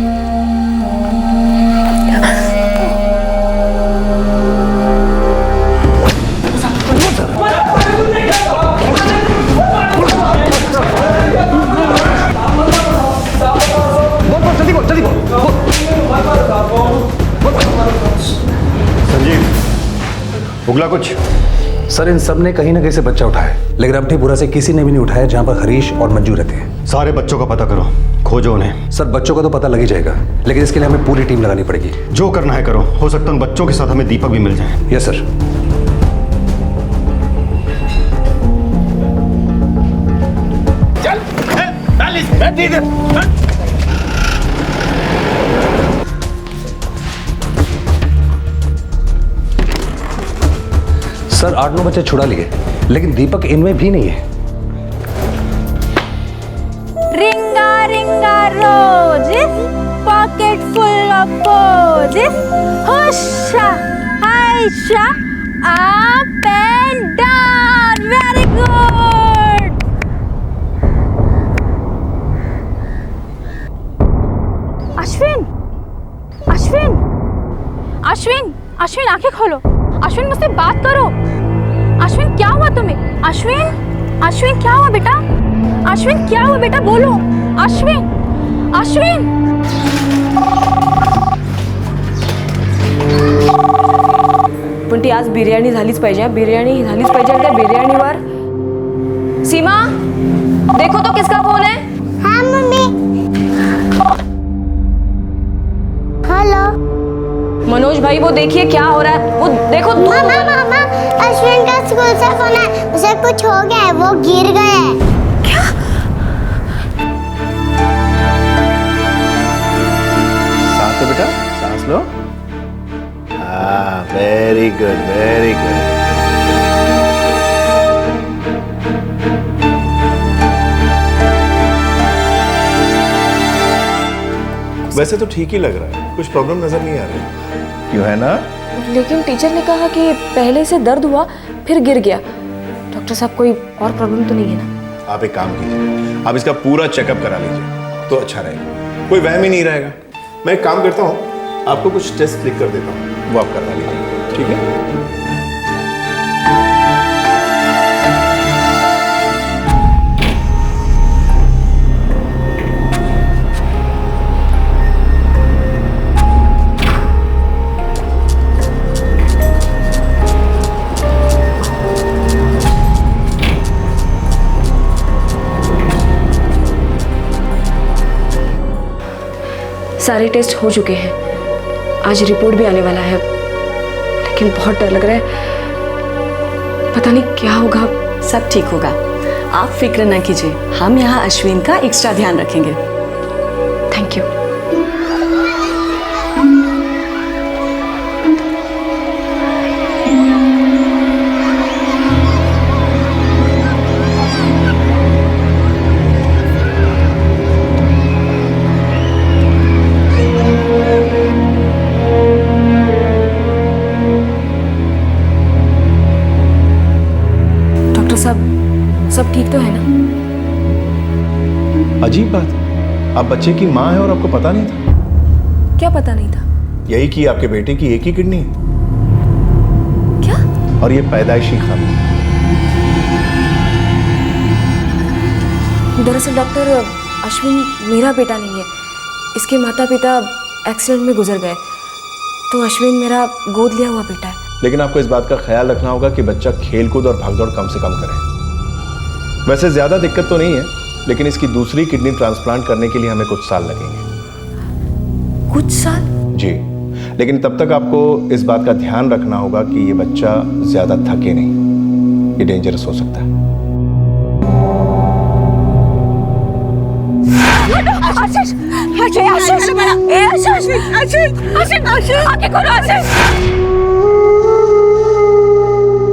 संजीव, उगला कुछ? सर इन सब ने कहीं ना कहीं से बच्चा उठाया है, लेकिन अपनीपुरा से किसी ने भी नहीं उठाया जहाँ पर हरीश और मंजू रहते हैं। सारे बच्चों का पता करो, खोजो उन्हें। सर बच्चों का तो पता लग ही जाएगा, लेकिन इसके लिए हमें पूरी टीम लगानी पड़ेगी। जो करना है करो, हो सकता है उन बच्चों के साथ हमें दीपक भी मिल जाए। Yes sir. सर 8-9 बच्चे छुड़ा लिए, लेकिन दीपक इनमें भी नहीं है। Ringa ringa roses, pocket full of posies, husha Ayesha up and down, very good. Ashwin, Ashwin, Ashwin, Ashwin आंखें खोलो। अश्विन मुझसे बात करो। अश्विन क्या हुआ तुम्हें? अश्विन, अश्विन क्या हुआ बेटा? अश्विन क्या हुआ बेटा, बोलो। अश्विन, अश्विन। पण ती आज बिर्याणी झालीच पाहिजे, बिर्याणी झालीच पाहिजे। त्या बिर्याणीवर सीमा देखो तो किसका फोन है? हाँ मम्मी। हेलो मनोज भाई, वो देखिए क्या हो रहा है, वो देखो। मामा मामा, अश्विन का स्कूल से फोन है, उसे कुछ हो गया है, वो गिर गया है। क्या? सांस लो बेटा, सांस लो। हाँ, वेरी गुड, वेरी गुड। वैसे तो ठीक ही लग रहा है, कुछ प्रॉब्लम नजर नहीं आ रही। क्यों है ना? लेकिन टीचर ने कहा कि पहले से दर्द हुआ फिर गिर गया। डॉक्टर साहब कोई और प्रॉब्लम तो नहीं है ना? आप एक काम कीजिए, आप इसका पूरा चेकअप करा लीजिए तो अच्छा रहेगा, कोई वहम ही नहीं रहेगा। मैं एक काम करता हूँ, आपको कुछ टेस्ट लिख कर देता हूँ, वो आप करवा लीजिए, ठीक है? सारे टेस्ट हो चुके हैं, आज रिपोर्ट भी आने वाला है, लेकिन बहुत डर लग रहा है, पता नहीं क्या होगा। सब ठीक होगा, आप फिक्र न कीजिए, हम यहाँ अश्विन का एक्स्ट्रा ध्यान रखेंगे। Thank you. सब ठीक तो है ना? अजीब बात, आप बच्चे की माँ है और आपको पता नहीं था? क्या पता नहीं था? यही कि आपके बेटे की एक ही किडनी है। क्या? और ये पैदाइशी खामी। दरअसल डॉक्टर, अश्विन मेरा बेटा नहीं है, इसके माता पिता एक्सीडेंट में गुजर गए, तो अश्विन मेरा गोद लिया हुआ बेटा है। लेकिन आपको इस बात का ख्याल रखना होगा कि बच्चा खेलकूद और भागदौड़ कम से कम करे। वैसे ज्यादा दिक्कत तो नहीं है, लेकिन इसकी दूसरी किडनी ट्रांसप्लांट करने के लिए हमें कुछ साल लगेंगे। कुछ साल? जी, लेकिन तब तक आपको इस बात का ध्यान रखना होगा कि ये बच्चा ज्यादा थके नहीं, ये डेंजरस हो सकता है। आशीष, आशीष, आशीष, आशीष, आशीष, आशीष, आंखें खोलो आशीष।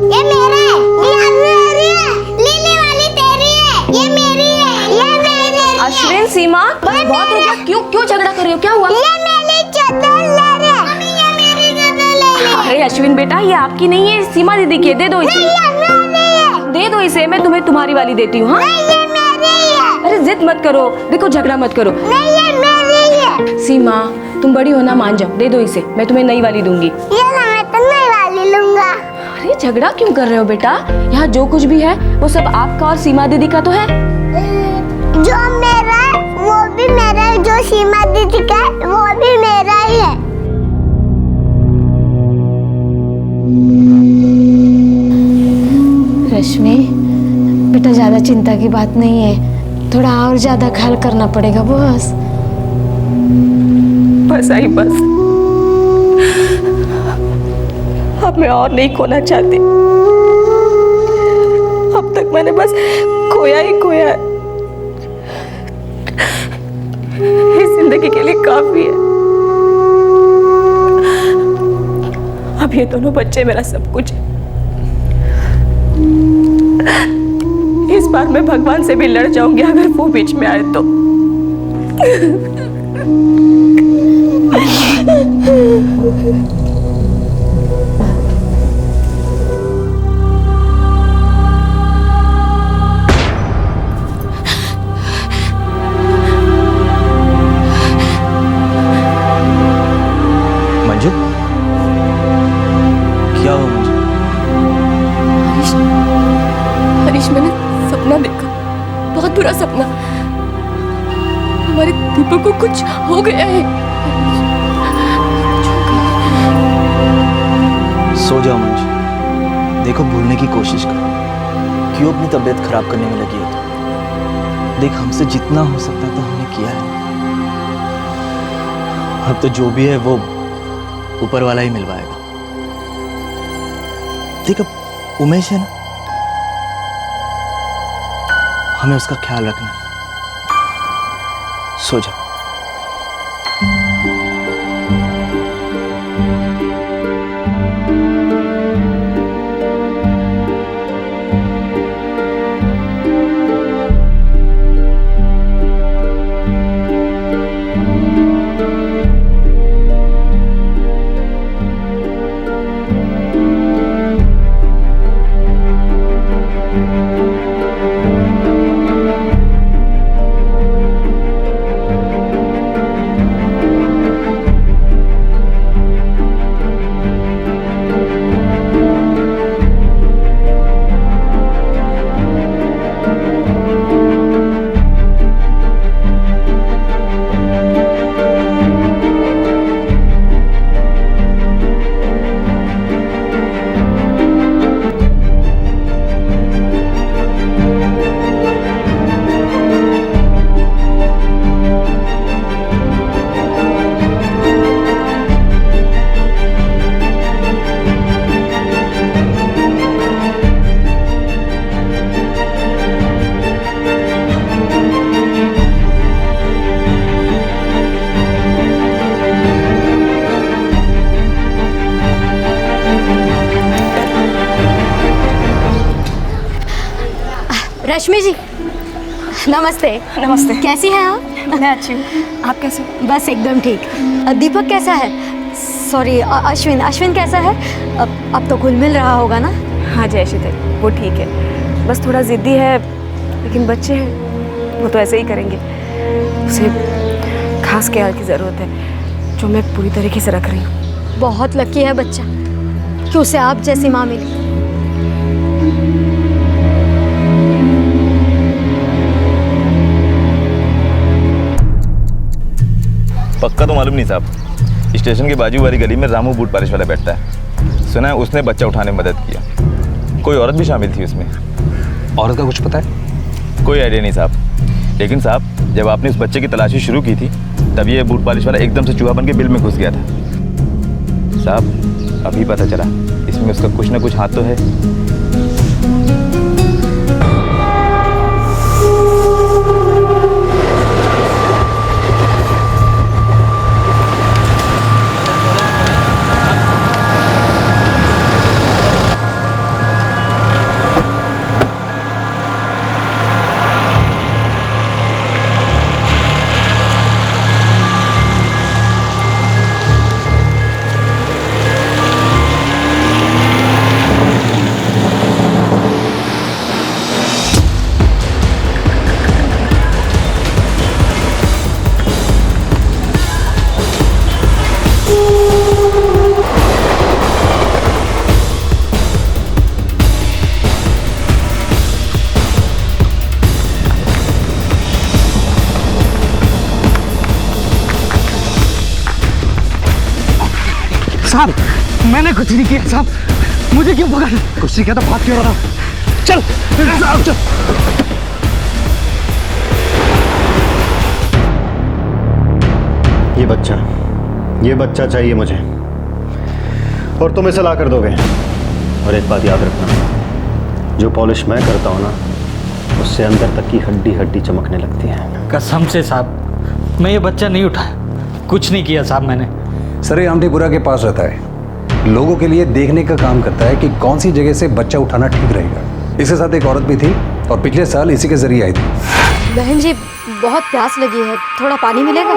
ये मेरा है, ये मेरी है, लीली वाली तेरी है, ये मेरी है, ये मेरी है। अश्विन, सीमा, बस बहुत हो गया, क्यों झगड़ा कर रहे हो, क्या हुआ? ये मेरी चद्दर ले रहे, मम्मी ये मेरी चद्दर ले रहे। अरे अश्विन बेटा, ये आपकी नहीं है, सीमा दीदी की है, दे दो इसे। नहीं, ये मेरी है। दे दो इसे, मैं तुम्हें तुम्हारी वाली देती हूँ। हाँ? नहीं, ये मेरी है। अरे जिद मत करो, देखो झगड़ा मत करो। नहीं, ये मेरी है। सीमा, तुम बड़ी हो ना, मान जाओ, दे दो इसे, मैं तुम्हें नई वाली दूंगी। ये ना, मैं तो नई वाली लूंगा। अरे झगड़ा क्यों कर रहे हो बेटा, यहाँ जो कुछ भी है वो सब आपका और सीमा दीदी का तो है। जो मेरा है वो भी मेरा है, जो सीमा दीदी का है वो भी मेरा ही है। रश्मि, बेटा ज़्यादा चिंता की बात नहीं है, थोड़ा और ज़्यादा ख्याल करना पड़ेगा बस। बस आई बस, अब मैं और नहीं खोना चाहती। अब तक मैंने बस खोया ही खोया है। इस जिंदगी के लिए काफी है। अब ये दोनों बच्चे मेरा सब कुछ है। इस बार मैं भगवान से भी लड़ जाऊंगी अगर वो बीच में आए तो। मंजू, क्या हुआ मंजू? हरीश, मैंने सपना देखा, बहुत बुरा सपना। हमारे दीपक को कुछ हो गया है। सो जाओ मंजू, देखो भूलने की कोशिश करो। क्यों अपनी तबीयत खराब करने में लगी है तो? देख, हमसे जितना हो सकता था हमने किया है। अब तो जो भी है वो ऊपर वाला ही मिलवाएगा। देख, अब उमेश है ना, हमें उसका ख्याल रखना है। सो जा। रश्मि जी, नमस्ते। नमस्ते। कैसी हैं आप? मैं अच्छी हूँ, आप कैसे? बस एकदम ठीक। दीपक कैसा है? सॉरी, अश्विन कैसा है? अब तो घुल मिल रहा होगा ना? हाँ जय श्री देव, वो ठीक है, बस थोड़ा जिद्दी है, लेकिन बच्चे हैं वो तो ऐसे ही करेंगे। उसे खास ख्याल की ज़रूरत है जो मैं पूरी तरीके से रख रही हूँ। बहुत लकी है बच्चा कि उसे आप जैसी माँ मिली। पक्का तो मालूम नहीं साहब। स्टेशन के बाजू वाली गली में रामू बूट पॉलिश वाला बैठता है, सुना है उसने बच्चा उठाने में मदद किया। कोई औरत भी शामिल थी उसमें। औरत का कुछ पता है? कोई आइडिया नहीं साहब, लेकिन साहब जब आपने उस बच्चे की तलाशी शुरू की थी तब ये बूट पॉलिश वाला एकदम से चूहा बन के बिल में घुस गया था। साहब अभी पता चला इसमें उसका कुछ ना कुछ हाथ तो है। साहब मैंने कुछ नहीं किया साहब, मुझे क्यों पकड़? कुछ नहीं किया तो भाग क्यों रहा? चल चल। ये बच्चा चाहिए मुझे, और तुम इसे ला कर दोगे। और एक बात याद रखना, जो पॉलिश मैं करता हूँ ना, उससे अंदर तक की हड्डी हड्डी चमकने लगती है। कसम से साहब, मैं ये बच्चा नहीं उठाया, कुछ नहीं किया साहब मैंने। सर ये आमटीपुरा के पास रहता है, लोगों के लिए देखने का काम करता है कि कौन सी जगह से बच्चा उठाना ठीक रहेगा। इसके साथ एक औरत भी थी और पिछले साल इसी के जरिए आई थी। बहन जी बहुत प्यास लगी है, थोड़ा पानी मिलेगा?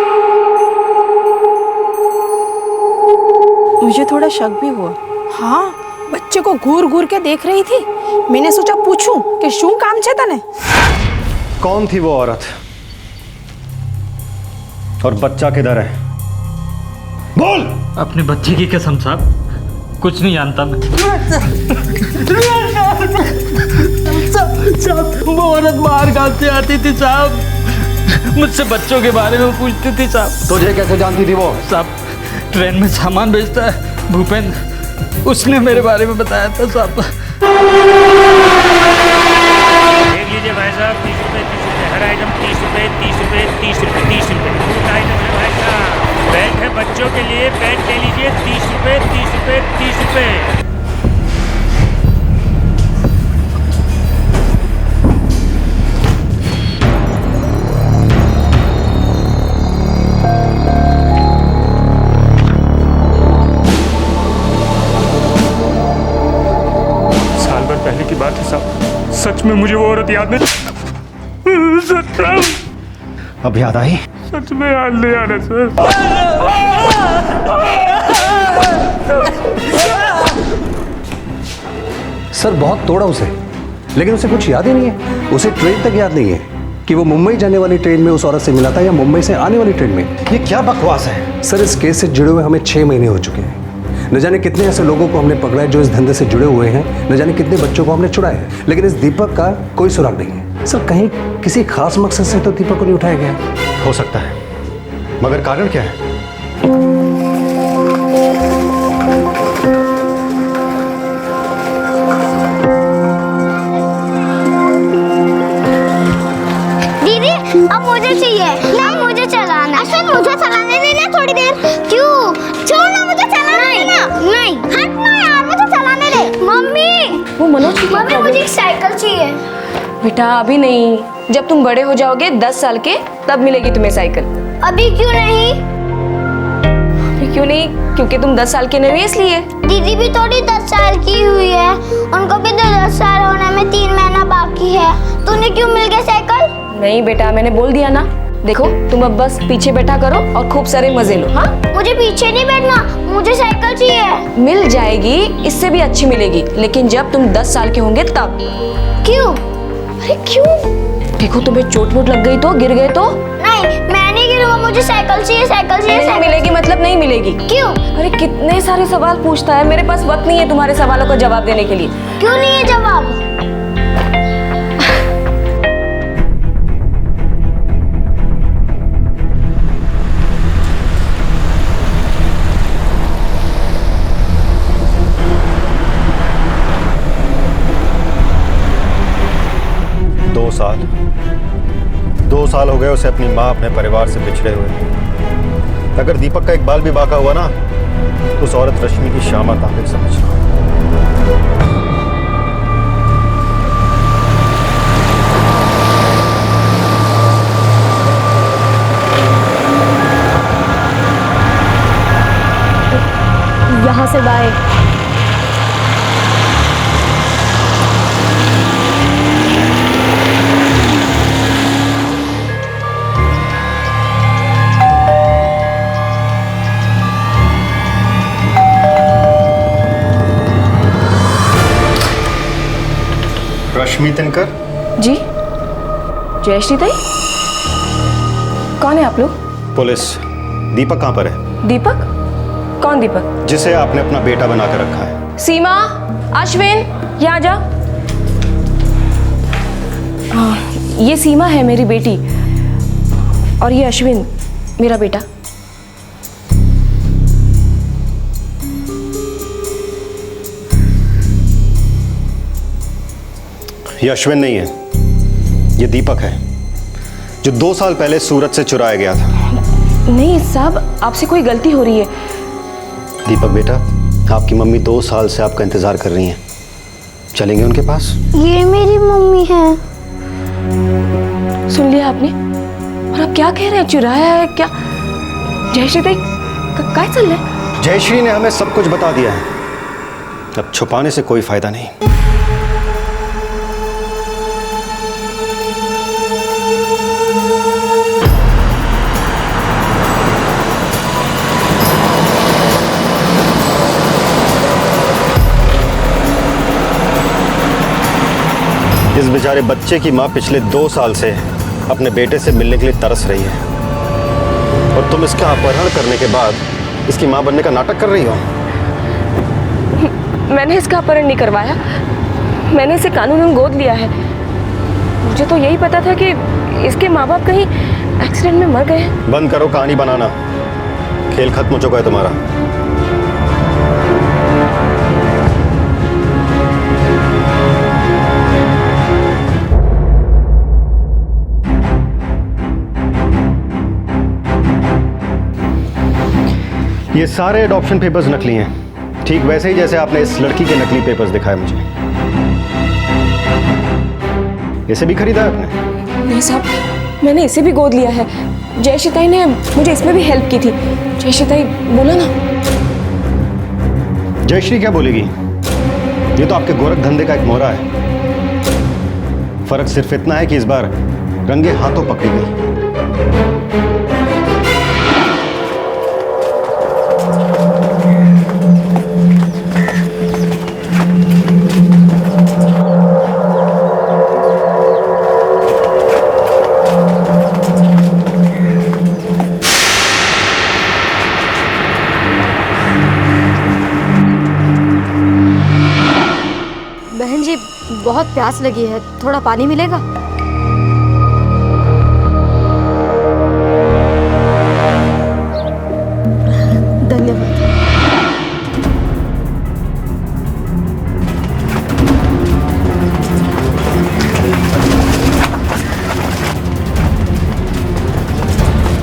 मुझे थोड़ा शक भी हुआ। हाँ, बच्चे को घूर घूर के देख रही थी। मैंने सोचा पूछूं कि शू काम छे तने। कौन थी वो औरत और बच्चा किधर है? बोल। अपने बच्चे की कसम साहब, कुछ नहीं जानता मैं। साहब वो औरत बाहर गांव से आती थी साहब, मुझसे बच्चों के बारे में पूछती थी साहब। तुझे कैसे जानती थी वो? साहब ट्रेन में सामान भेजता है भूपेंद्र, उसने मेरे बारे में बताया था साहब। देख लीजिए भाई साहब, 30 रुपये 30 रुपये, हर आइटम 30 रुपये 30 रुपये 30 रुपये 30 रुपये। फूड आइटम है भाई साहब, पैंट है बच्चों के लिए, पैंट ले लीजिए 30 रुपये 30 रुपये 30 रुपये। पहले की बात है साहब, सच में मुझे वो औरत याद नहीं। सच अब याद आई? सच में याद नहीं आ रहा सर। सर बहुत तोड़ा उसे, लेकिन उसे कुछ याद ही नहीं है। उसे ट्रेन तक याद नहीं है कि वो मुंबई जाने वाली ट्रेन में उस औरत से मिला था या मुंबई से आने वाली ट्रेन में। ये क्या बकवास है? सर इस केस से जुड़े हुए हमें 6 महीने हो चुके हैं। न जाने कितने ऐसे लोगों को हमने पकड़ा है जो इस धंधे से जुड़े हुए हैं, न जाने कितने बच्चों को हमने छुड़ाया है, लेकिन इस दीपक का कोई सुराग नहीं है। सर कहीं किसी खास मकसद से तो दीपक को नहीं उठाया गया। हो सकता है, मगर कारण क्या है? दीदी अब मुझे चाहिए। नहीं मुझे चलाना। अश्विन मुझे चलाने देना थोड़ी देर। क्यों? छोड़ ना, मुझे चलाने देना। नहीं हट ना यार, मुझे चलाने दे। मम्मी वो मनोज की मम्मी मुझे एक साइकिल चाहिए। बेटा अभी नहीं, जब तुम बड़े हो जाओगे 10 साल के तब मिलेगी तुम्हें साइकिल। अभी क्यों नहीं? अभी क्यों नहीं? क्योंकि तुम 10 साल के नहीं हुई इसलिए। दीदी भी थोड़ी 10 साल की हुई है, उनको भी तो 10 साल होने में 3 महीना बाकी है। तूने क्यों मिल गया साइकिल? नहीं बेटा, मैंने बोल दिया ना। देखो तुम अब बस पीछे बैठा करो और खूब सारे मजे लो। हाँ मुझे पीछे नहीं बैठना, मुझे साइकिल चाहिए। मिल जाएगी, इससे भी अच्छी मिलेगी, लेकिन जब तुम 10 साल के होंगे तब। क्यों? अरे क्यों? देखो तुम्हें चोट वोट लग गई तो, गिर गए तो? नहीं मैं नहीं गिरूंगा, मुझे साइकिल चाहिए। साइकिल चाहिए। नहीं मिलेगी मतलब नहीं मिलेगी। क्यों? अरे कितने सारे सवाल पूछता है, मेरे पास वक्त नहीं है तुम्हारे सवालों का जवाब देने के लिए। क्यों नहीं है जवाब? दो साल हो गए उसे अपनी माँ अपने परिवार से बिछड़े हुए। अगर दीपक का एक बाल भी बाका हुआ ना, तो उस औरत रश्मि की शामत आखिर समझना। यहाँ से बाय। रश्मि तिनकर जी, जयश्री ताई, कौन है आप लोग? पुलिस। दीपक कहाँ पर है? दीपक? कौन दीपक? जिसे आपने अपना बेटा बनाकर रखा है। सीमा, अश्विन, यहाँ जा। ये सीमा है मेरी बेटी और ये अश्विन मेरा बेटा। ये अश्विन नहीं है, ये दीपक है, जो 2 साल पहले सूरत से चुराया गया था। नहीं साहब, आपसे कोई गलती हो रही है। दीपक बेटा, आपकी मम्मी 2 साल से आपका इंतजार कर रही हैं। चलेंगे उनके पास? ये मेरी मम्मी है। सुन लिया आपने? और आप क्या कह रहे हैं? चुराया है क्या? जयश्री ताई काय चल रहा है? जयश्री ने हमें सब कुछ बता दिया है, अब छुपाने से कोई फायदा नहीं। इस बेचारे बच्चे की माँ पिछले 2 साल से अपने बेटे से मिलने के लिए तरस रही है, और तुम इसका अपहरण करने के बाद इसकी माँ बनने का नाटक कर रही हो। मैंने इसका अपहरण नहीं करवाया, मैंने इसे कानूनन गोद लिया है। मुझे तो यही पता था कि इसके माँ बाप कहीं एक्सीडेंट में मर गए हैं। बंद करो कहानी बनाना, खेल खत्म हो चुका है तुम्हारा। ये सारे एडॉप्शन पेपर्स नकली हैं, ठीक वैसे ही जैसे आपने इस लड़की के नकली पेपर्स दिखाए मुझे। इसे भी खरीदा है आपने? नहीं साहब, मैंने इसे भी गोद लिया है। जयश्री ताई ने मुझे इसमें भी हेल्प की थी। जयश्री ताई बोला ना। जयश्री क्या बोलेगी? ये तो आपके गोरख धंधे का एक मोहरा है। फर्क सिर्फ इतना है कि इस बार रंगे हाथों पकड़ी गई। बहन जी, बहुत प्यास लगी है, थोड़ा पानी मिलेगा? धन्यवाद।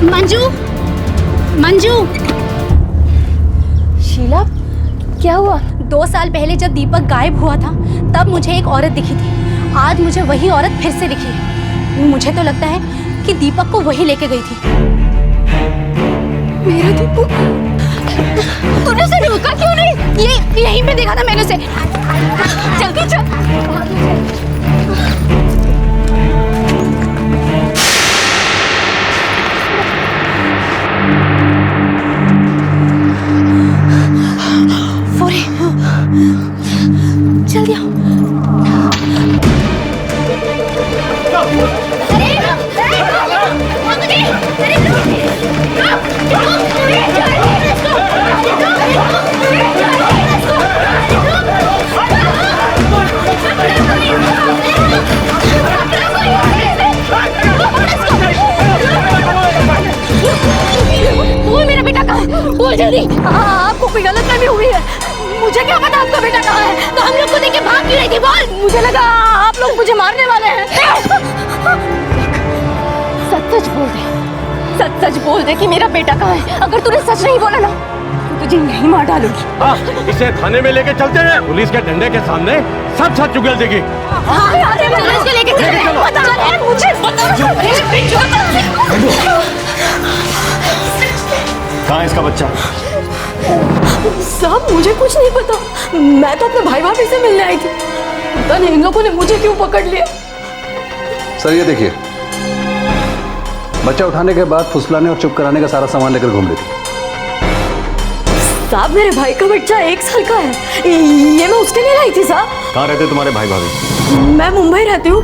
मंजू, मंजू। शीला, क्या हुआ? 2 साल पहले जब दीपक गायब हुआ था तब मुझे एक औरत दिखी थी। आज मुझे वही औरत फिर से दिखी है। मुझे तो लगता है कि दीपक को वही लेके गई थी। मेरा दीपक? तूने उसे रोका क्यों नहीं? ये यहीं पे देखा था मैंने उसे। जल्दी चल। जल्दी आओ। बोल मेरा बेटा कहाँ है? बोल जल्दी। आपको कोई गलतफहमी हुई है। मुझे क्या पता आपका बेटा कहाँ है? तो हम लोग को देख के भाग क्यों रही थी? बोल। मुझे लगा आप लोग मुझे मारने वाले हैं। सच सच बोल दे, सच सच बोल दे कि मेरा बेटा कहाँ है। अगर तूने सच नहीं बोला ना तो तुझे नहीं मार डालूंगी। हाँ, इसे थाने में लेके चलते हैं। पुलिस के डंडे के सामने सब सच चुगल देगी। हाँ, पुलिस को लेके चल रहे हैं। बता रहे हैं मुझे। कहाँ है इसका बच्चा? साहब, मुझे कुछ नहीं पता। मैं तो अपने भाई भाभी से मिलने आई थी। पता नहीं इन लोगों ने मुझे क्यों पकड़ लिया। सर ये देखिए, बच्चा उठाने के बाद फुसलाने और चुप कराने का सारा सामान लेकर घूम रही थी। साहब, मेरे भाई का बच्चा 1 साल का है। ये मैं उसके लिए लाई थी साहब। कहाँ रहते तुम्हारे भाई भाभी? मैं मुंबई रहती हूँ।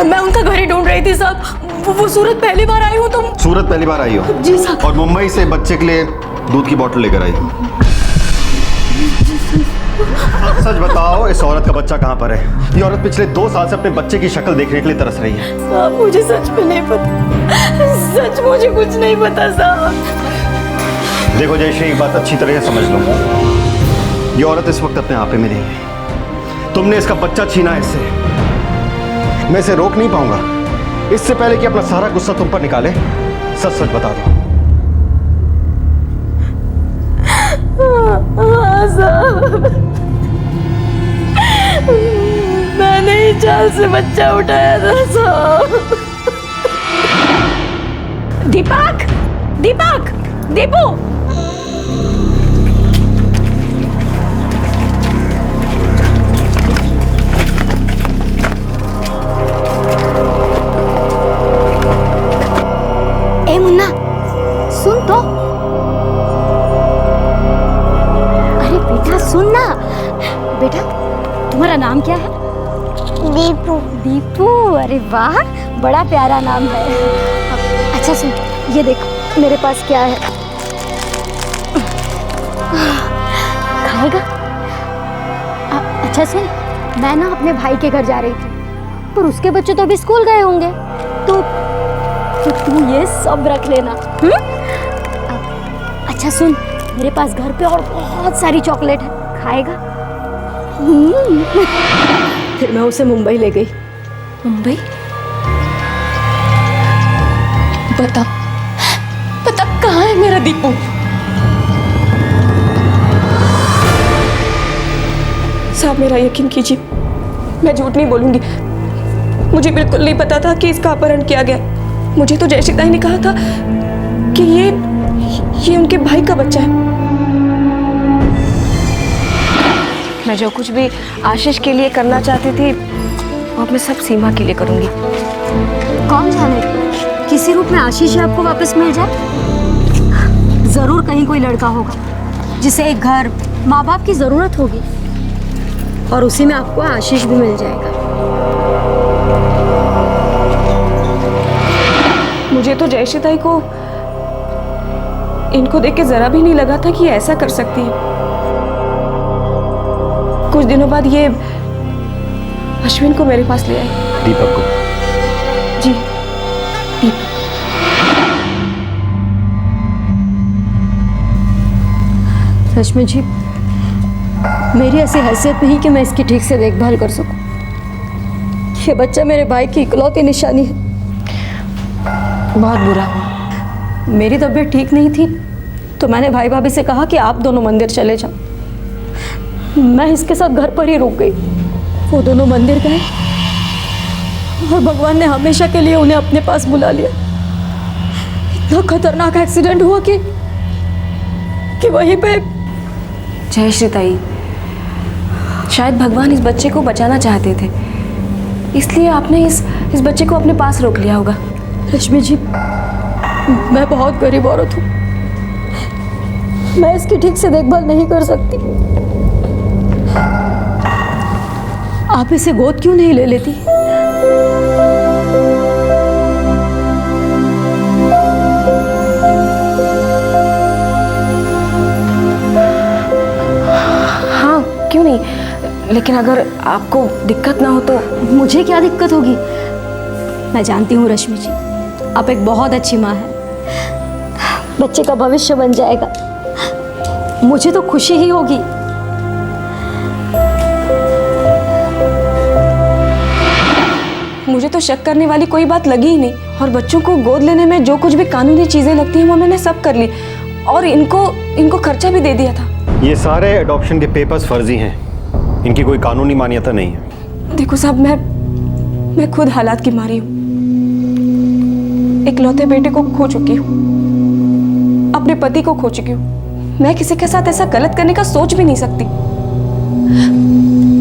मैं उनका घर ही ढूंढ रही थी साहब। वो सूरत पहली बार आई हूँ। तुम सूरत पहली बार आई हो? जी साहब। और मुंबई से बच्चे के लिए दूध की बोतल लेकर आई हो? सच बताओ, इस औरत का बच्चा कहाँ पर है? ये औरत पिछले 2 साल से अपने बच्चे की शक्ल देखने के लिए तरस रही है। साहब, मुझे सच में नहीं पता। सच मुझे कुछ नहीं पता साहब। देखो जयश्री, एक बात अच्छी तरह से समझ लो, ये औरत इस वक्त अपने आपे में नहीं है। तुमने इसका बच्चा छीना है इससे, मैं इसे रोक नहीं पाऊंगा। इससे पहले कि अपना सारा गुस्सा तुम पर निकाले, सच सच बता दो। मैंने ही चाल से बच्चा उठाया था साहब। दीपक, दीपक, दीपू। ए मुन्ना, सुन तो। अरे बेटा सुन ना। बेटा तुम्हारा नाम क्या है? दीपू। दीपू, अरे वाह, बड़ा प्यारा नाम है। अच्छा सुन, ये देख मेरे पास क्या है। खाएगा? अच्छा सुन, मैं ना अपने भाई के घर जा रही थी, पर उसके बच्चे तो अभी स्कूल गए होंगे, तो तू ये सब रख लेना। अच्छा सुन, मेरे पास घर पे और बहुत सारी चॉकलेट है, खाएगा? फिर मैं उसे मुंबई ले गई। मुंबई? बता बता, कहाँ है मेरा दीपू? साहब मेरा यकीन कीजिए, मैं झूठ नहीं बोलूंगी। मुझे बिल्कुल नहीं पता था कि इसका अपहरण किया गया। मुझे तो जयश्री ताई ने कहा था कि ये उनके भाई का बच्चा है। मैं जो कुछ भी आशीष के लिए करना चाहती थी, वो अब मैं सब सीमा के लिए करूंगी। कौन जाने, किसी रूप में आशीष आपको वापस मिल जाए। जरूर कहीं कोई लड़का होगा जिसे एक घर, माँ बाप की जरूरत होगी, और उसी में आपको आशीष भी मिल जाएगा। मुझे तो जयश्री ताई को इनको देख के जरा भी नहीं लगा था कि ये ऐसा कर सकती है। कुछ दिनों बाद ये अश्विन को मेरे पास ले आई। दीपक को? जी, दीपक। रश्मि जी, मेरी ऐसी हैसियत नहीं कि मैं इसकी ठीक से देखभाल कर सकूं। ये बच्चा मेरे भाई की इकलौती निशानी है। बहुत बुरा हुआ। मेरी तबीयत ठीक नहीं थी, तो मैंने भाई भाभी से कहा कि आप दोनों मंदिर चले जाओ। मैं इसके साथ घर पर ही रुक गई। वो दोनों मंदिर गए और भगवान ने हमेशा के लिए उन्हें अपने पास बुला लिया। इतना खतरनाक एक्सीडेंट हुआ कि वहीं पे। जयश्री ताई, शायद भगवान इस बच्चे को बचाना चाहते थे, इसलिए आपने इस बच्चे को अपने पास रोक लिया होगा। रश्मि जी, मैं बहुत गरीब औरत हूँ, मैं इसकी ठीक से देखभाल नहीं कर सकती। आप इसे गोद क्यों नहीं ले लेती? हाँ, क्यों नहीं, लेकिन अगर आपको दिक्कत ना हो तो। मुझे क्या दिक्कत होगी? मैं जानती हूँ रश्मि जी, आप एक बहुत अच्छी माँ हैं। बच्चे का भविष्य बन जाएगा, मुझे तो खुशी ही होगी। मुझे तो शक करने वाली कोई बात लगी ही नहीं, और बच्चों को गोद लेने में जो कुछ भी कानूनी चीजें लगती हैं वो मैंने सब कर ली, और इनको खर्चा भी दे दिया था। ये सारे अडॉप्शन के पेपर्स फर्जी हैं, इनकी कोई कानूनी मान्यता नहीं है। देखो साहब, मैं खुद हालात की मारी हूँ। इकलौते बेटे को खो चुकी हूँ, अपने पति को खो चुकी हूँ। मैं किसी के साथ ऐसा गलत करने का सोच भी नहीं सकती।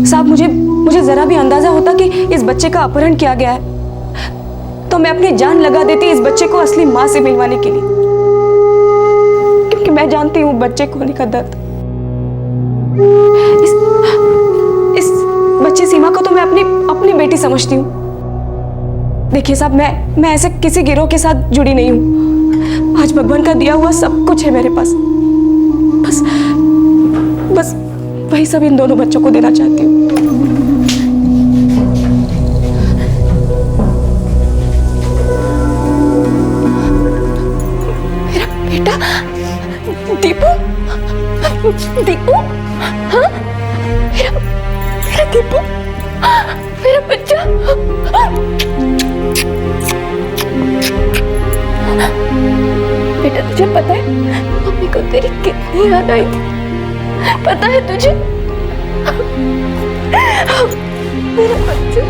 साहब, मुझे जरा भी अंदाजा होता कि इस बच्चे का अपहरण किया गया है, तो मैं अपनी जान लगा देती इस बच्चे को असली माँ से मिलवाने के लिए, क्योंकि मैं जानती हूँ बच्चे खोने का दर्द। इस बच्चे सीमा को तो मैं अपनी बेटी समझती हूँ। देखिए साहब, मैं ऐसे किसी गिरोह के साथ जुड़ी नहीं हूँ। आज भगवान का दिया हुआ सब कुछ है मेरे पास, बस वही सब इन दोनों बच्चों को देना चाहती हूँ। मेरा बेटा दीपू, दीपू, हाँ, मेरा दीपू। मेरा बच्चा। बेटा तुझे पता है मम्मी को तेरी कितनी याद आई थी? पता है तुझे? मेरा बच्चा।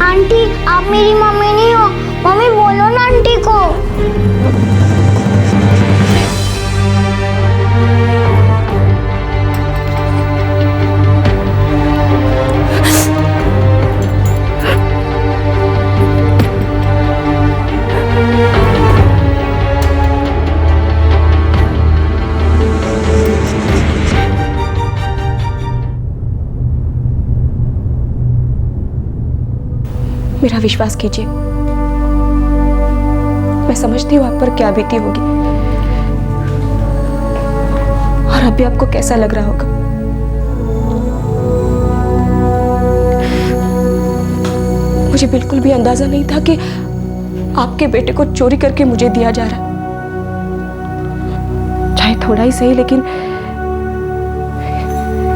आंटी आप मेरी मम्मी नहीं हो। मम्मी बोलो ना आंटी को। मेरा विश्वास कीजिए, मैं समझती हूँ आप पर क्या बीती होगी और अभी आपको कैसा लग रहा होगा। मुझे बिल्कुल भी अंदाजा नहीं था कि आपके बेटे को चोरी करके मुझे दिया जा रहा है। चाहे थोड़ा ही सही, लेकिन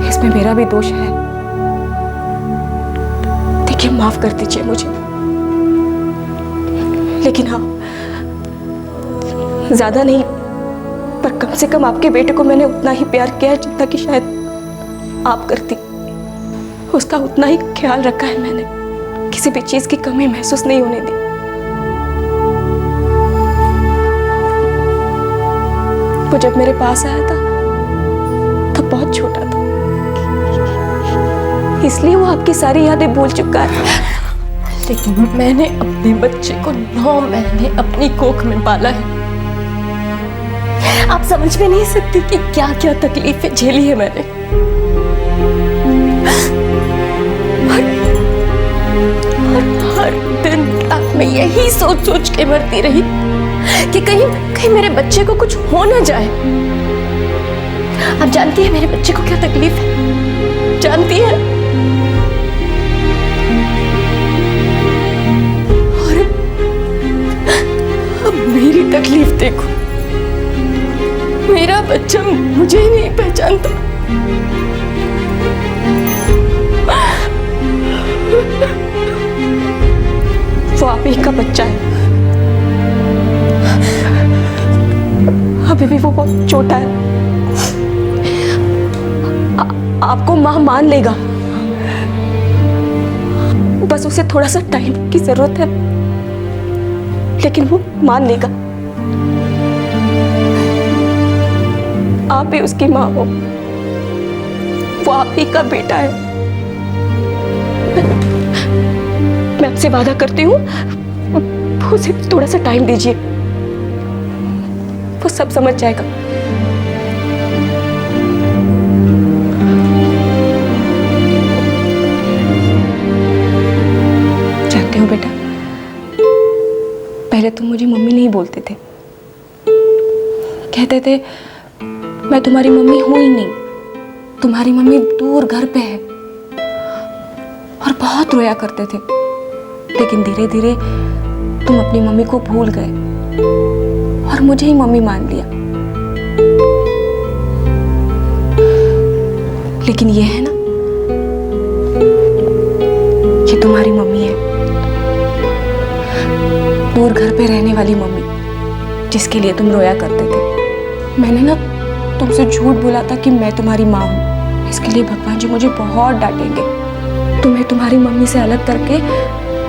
इसमें मेरा भी दोष है। देखिए, माफ कर दीजिए मुझे, लेकिन हाँ, ज्यादा नहीं, पर कम से कम आपके बेटे को मैंने उतना ही प्यार किया है जितना कि शायद आप करती। उसका उतना ही ख्याल रखा है मैंने, किसी भी चीज की कमी महसूस नहीं होने दी। वो जब मेरे पास आया था तब बहुत छोटा था, इसलिए वो आपकी सारी यादें भूल चुका है। लेकिन मैंने अपने बच्चे को 9 महीने अपनी कोख में पाला है। आप समझ में नहीं सकती कि क्या क्या तकलीफें झेली है मैंने। और हर दिन तक मैं यही सोच सोच के मरती रही कि कहीं मेरे बच्चे को कुछ हो ना जाए। आप जानती है मेरे बच्चे को क्या तकलीफ है? जानती है? और अब मेरी तकलीफ देखो, मेरा बच्चा मुझे ही नहीं पहचानता। वो आप ही का बच्चा है, अभी भी वो बहुत छोटा है। आपको मां मान लेगा, बस उसे थोड़ा सा टाइम की जरूरत है, लेकिन वो मान लेगा। आप ही उसकी मां हो, वो आप ही का बेटा है। मैं आपसे वादा करती हूँ, उसे थोड़ा सा टाइम दीजिए, वो सब समझ जाएगा। जानते हो बेटा, पहले तुम मुझे मम्मी नहीं बोलते थे, कहते थे मैं तुम्हारी मम्मी हूं ही नहीं, तुम्हारी मम्मी दूर घर पे है, और बहुत रोया करते थे। लेकिन धीरे धीरे तुम अपनी मम्मी को भूल गए और मुझे ही मम्मी मान लिया। लेकिन ये है ना, ये तुम्हारी मम्मी है, दूर घर पे रहने वाली मम्मी, जिसके लिए तुम रोया करते थे। मैंने ना तुमसे झूठ बोला था कि मैं तुम्हारी माँ हूँ, इसके लिए भगवान जी मुझे बहुत डांटेंगे। तुम्हें तुम्हारी मम्मी से अलग करके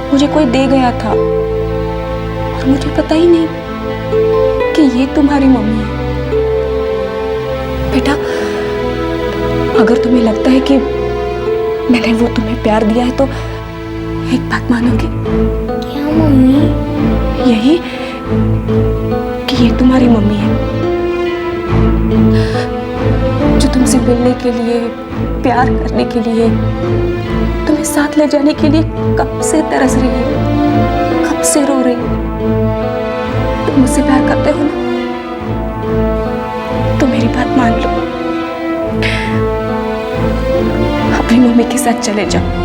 मुझे कोई दे गया था, और मुझे पता ही नहीं कि ये तुम्हारी मम्मी है। बेटा, अगर तुम्हें लगता है कि मैंने वो तुम्हें प्यार दिया है, तो एक बात मानोगे? क्या मम्मी? यही कि ये तुम्हारी मम्मी है, जो तुमसे मिलने के लिए, प्यार करने के लिए, तुम्हें साथ ले जाने के लिए कब से तरस रही है, कब से रो रही है। तुम मुझसे प्यार करते हो ना, तो मेरी बात मान लो, अपनी मम्मी के साथ चले जाओ।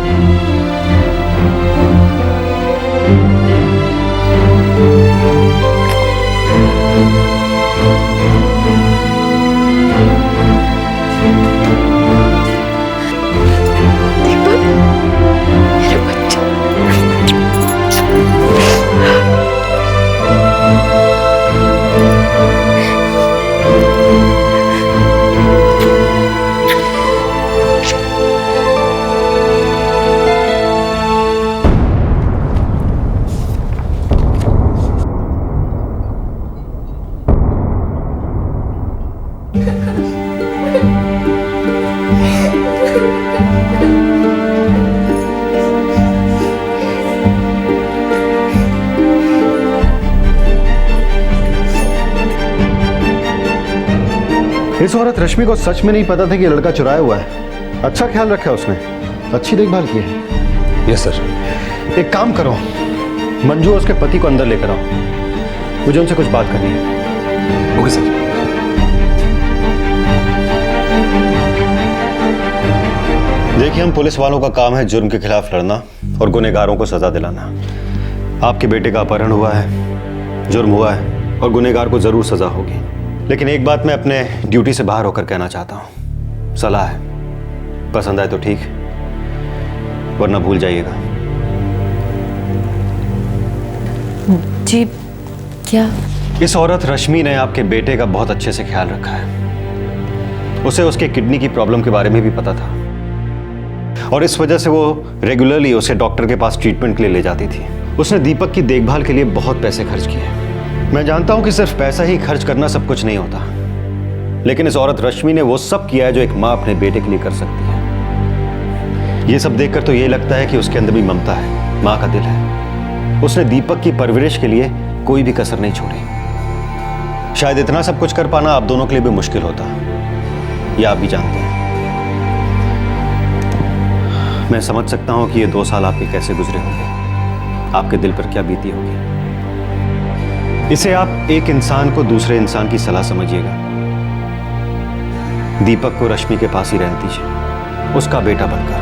इस औरत रश्मि को सच में नहीं पता था कि लड़का चुराया हुआ है। अच्छा ख्याल रखा है उसने, अच्छी देखभाल की है। Yes sir. एक काम करो, मंजू और उसके पति को अंदर लेकर आओ, मुझे उनसे कुछ बात करनी है। Okay sir. देखिए, हम पुलिस वालों का काम है जुर्म के खिलाफ लड़ना और गुनहगारों को सजा दिलाना। आपके बेटे का अपहरण हुआ है, जुर्म हुआ है और गुनहगार को जरूर सजा होगी। लेकिन एक बात मैं अपने ड्यूटी से बाहर होकर कहना चाहता हूं, सलाह है, पसंद आए तो ठीक, वरना भूल जाइएगा। जी क्या? इस औरत रश्मि ने आपके बेटे का बहुत अच्छे से ख्याल रखा है। उसे उसके किडनी की प्रॉब्लम के बारे में भी पता था और इस वजह से वो रेगुलरली उसे डॉक्टर के पास ट्रीटमेंट के लिए ले जाती थी। उसने दीपक की देखभाल के लिए बहुत पैसे खर्च किए। मैं जानता हूं कि सिर्फ पैसा ही खर्च करना सब कुछ नहीं होता, लेकिन इस औरत रश्मि ने वो सब किया है जो एक माँ अपने बेटे के लिए कर सकती है। ये सब देखकर तो ये लगता है कि उसके अंदर भी ममता है, माँ का दिल है। उसने दीपक की परवरिश के लिए कोई भी कसर नहीं छोड़ी। शायद इतना सब कुछ कर पाना आप दोनों के लिए भी मुश्किल होता, ये आप भी जानते हैं। मैं समझ सकता हूं कि ये 2 साल आपके कैसे गुजरे होंगे, आपके दिल पर क्या बीती होगी। इसे आप एक इंसान को दूसरे इंसान की सलाह समझिएगा। दीपक को रश्मि के पास ही रहने दीजिए, उसका बेटा बनकर।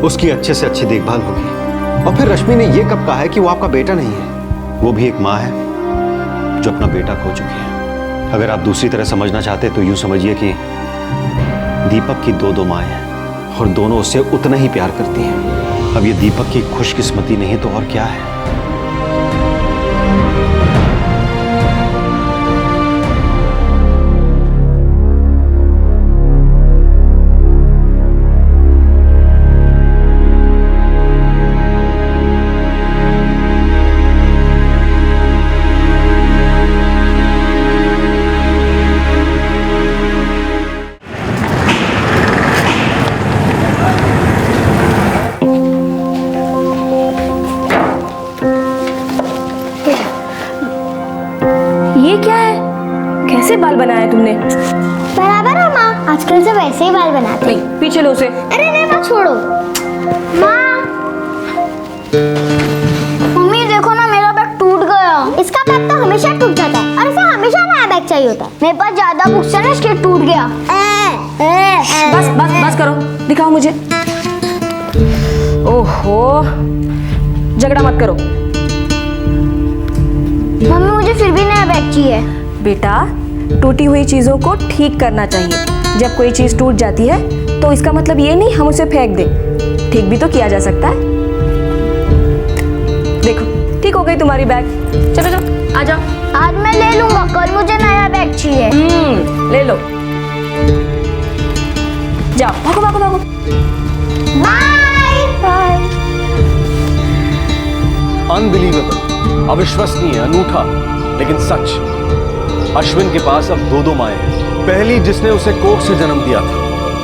उसकी अच्छे से अच्छी देखभाल होगी। और फिर रश्मि ने यह कब कहा है कि वो आपका बेटा नहीं है? वो भी एक माँ है जो अपना बेटा खो चुकी है। अगर आप दूसरी तरह समझना चाहते तो यूं समझिए कि दीपक की 2 माएं हैं और दोनों उससे उतना ही प्यार करती हैं। अब ये दीपक की खुशकिस्मती नहीं तो और क्या है। बाल बनाया तुमने? बराबर है माँ, आजकल से वैसे ही बाल बनाते हैं। नहीं, पीछे लो उसे। अरे नहीं माँ, छोड़ो। माँ, मम्मी देखो ना, मेरा बैग टूट गया। इसका बैग तो हमेशा टूट जाता है और इसे हमेशा नया बैग चाहिए होता है। मेरे पास ज्यादा बुक्स है ना, इसलिए टूट गया। बस बस बस करो, दिखाओ मुझे। ओहो, झगड़ा मत करो। मम्मी मुझे फिर भी नया बैग चाहिए। बेटा, टूटी हुई चीजों को ठीक करना चाहिए। जब कोई चीज टूट जाती है तो इसका मतलब ये नहीं हम उसे फेंक दें, ठीक भी तो किया जा सकता है। देखो, ठीक हो गई तुम्हारी बैग। चलो चलो, आ जाओ। आज मैं ले लूंगा, कल मुझे नया बैग चाहिए। ले लो, जाओ, भागो भागो भागो। Bye bye. अनबिलीवेबल, अविश्वसनीय, अनूठा, लेकिन सच। अश्विन के पास अब 2 माएं हैं। पहली जिसने उसे कोख से जन्म दिया था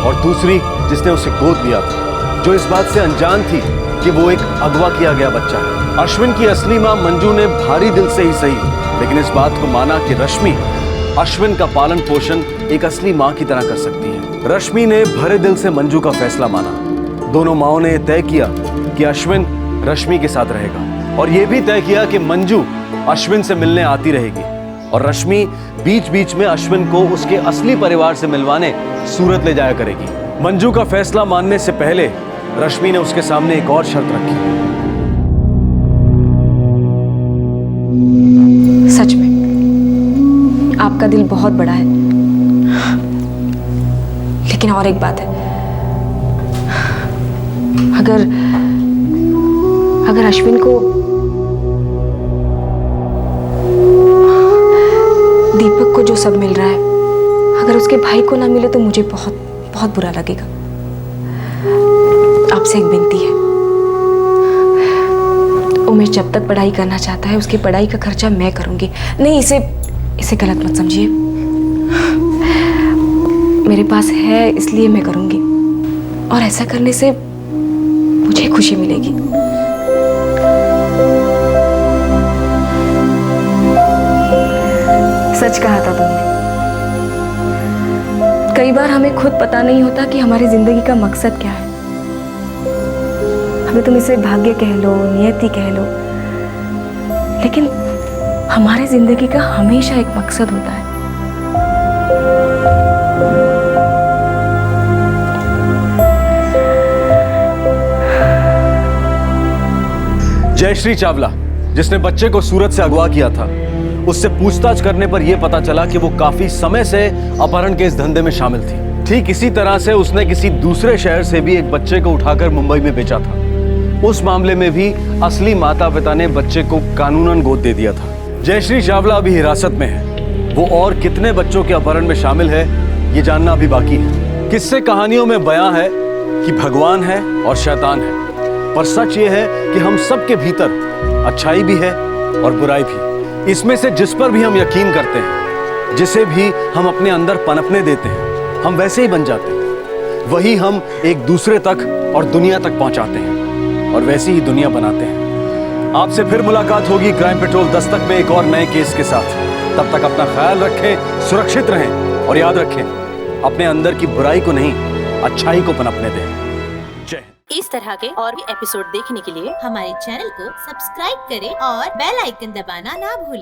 और दूसरी जिसने उसे गोद लिया था, जो इस बात से अनजान थी कि वो एक अगवा किया गया बच्चा है। अश्विन की असली मां मंजू ने भारी दिल से ही सही, लेकिन इस बात को माना कि रश्मि अश्विन का पालन पोषण एक असली मां की तरह कर सकती है। रश्मि ने भरे दिल से मंजू का फैसला माना। दोनों माओं ने तय किया कि अश्विन रश्मि के साथ रहेगा और यह भी तय किया कि मंजू अश्विन से मिलने आती रहेगी और रश्मि बीच बीच में अश्विन को उसके असली परिवार से मिलवाने सूरत ले जाया करेगी। मंजू का फैसला मानने से पहले रश्मि ने उसके सामने एक और शर्त रखी। सच में आपका दिल बहुत बड़ा है, लेकिन और एक बात है, अगर अश्विन को दीपक को जो सब मिल रहा है, अगर उसके भाई को ना मिले तो मुझे बहुत बहुत बुरा लगेगा। आपसे एक विनती है, उमेश जब तक पढ़ाई करना चाहता है उसकी पढ़ाई का खर्चा मैं करूंगी। नहीं, इसे गलत मत समझिए, मेरे पास है इसलिए मैं करूंगी और ऐसा करने से मुझे खुशी मिलेगी। सच कहा था तुमने। कई बार हमें खुद पता नहीं होता कि हमारी जिंदगी का मकसद क्या है। हमें तुम इसे भाग्य कह लो, नियति कह लो, लेकिन हमारी जिंदगी का हमेशा एक मकसद होता है। जयश्री चावला, जिसने बच्चे को सूरत से अगवा किया था, उससे पूछताछ करने पर यह पता चला कि वो काफी समय से अपहरण के इस धंधे में शामिल थी। ठीक इसी तरह से उसने किसी दूसरे शहर से भी एक बच्चे को उठाकर मुंबई में बेचा था। उस मामले में भी असली माता पिता ने बच्चे को कानूनन गोद दे दिया था। जयश्री चावला अभी हिरासत में है। वो और कितने बच्चों के अपहरण में शामिल है, ये जानना अभी बाकी है। किस्से कहानियों में बयां है कि भगवान है और शैतान है, पर सच ये है कि हम सबके भीतर अच्छाई भी है और बुराई भी। इसमें से जिस पर भी हम यकीन करते हैं, जिसे भी हम अपने अंदर पनपने देते हैं, हम वैसे ही बन जाते हैं। वही हम एक दूसरे तक और दुनिया तक पहुंचाते हैं और वैसी ही दुनिया बनाते हैं। आपसे फिर मुलाकात होगी क्राइम पेट्रोल दस्तक में एक और नए केस के साथ। तब तक अपना ख्याल रखें, सुरक्षित रहें और याद रखें, अपने अंदर की बुराई को नहीं, अच्छाई को पनपने दें। जय। इस तरह के और भी एपिसोड देखने के लिए हमारे चैनल को सब्सक्राइब करें और बेल आइकन दबाना ना भूलें।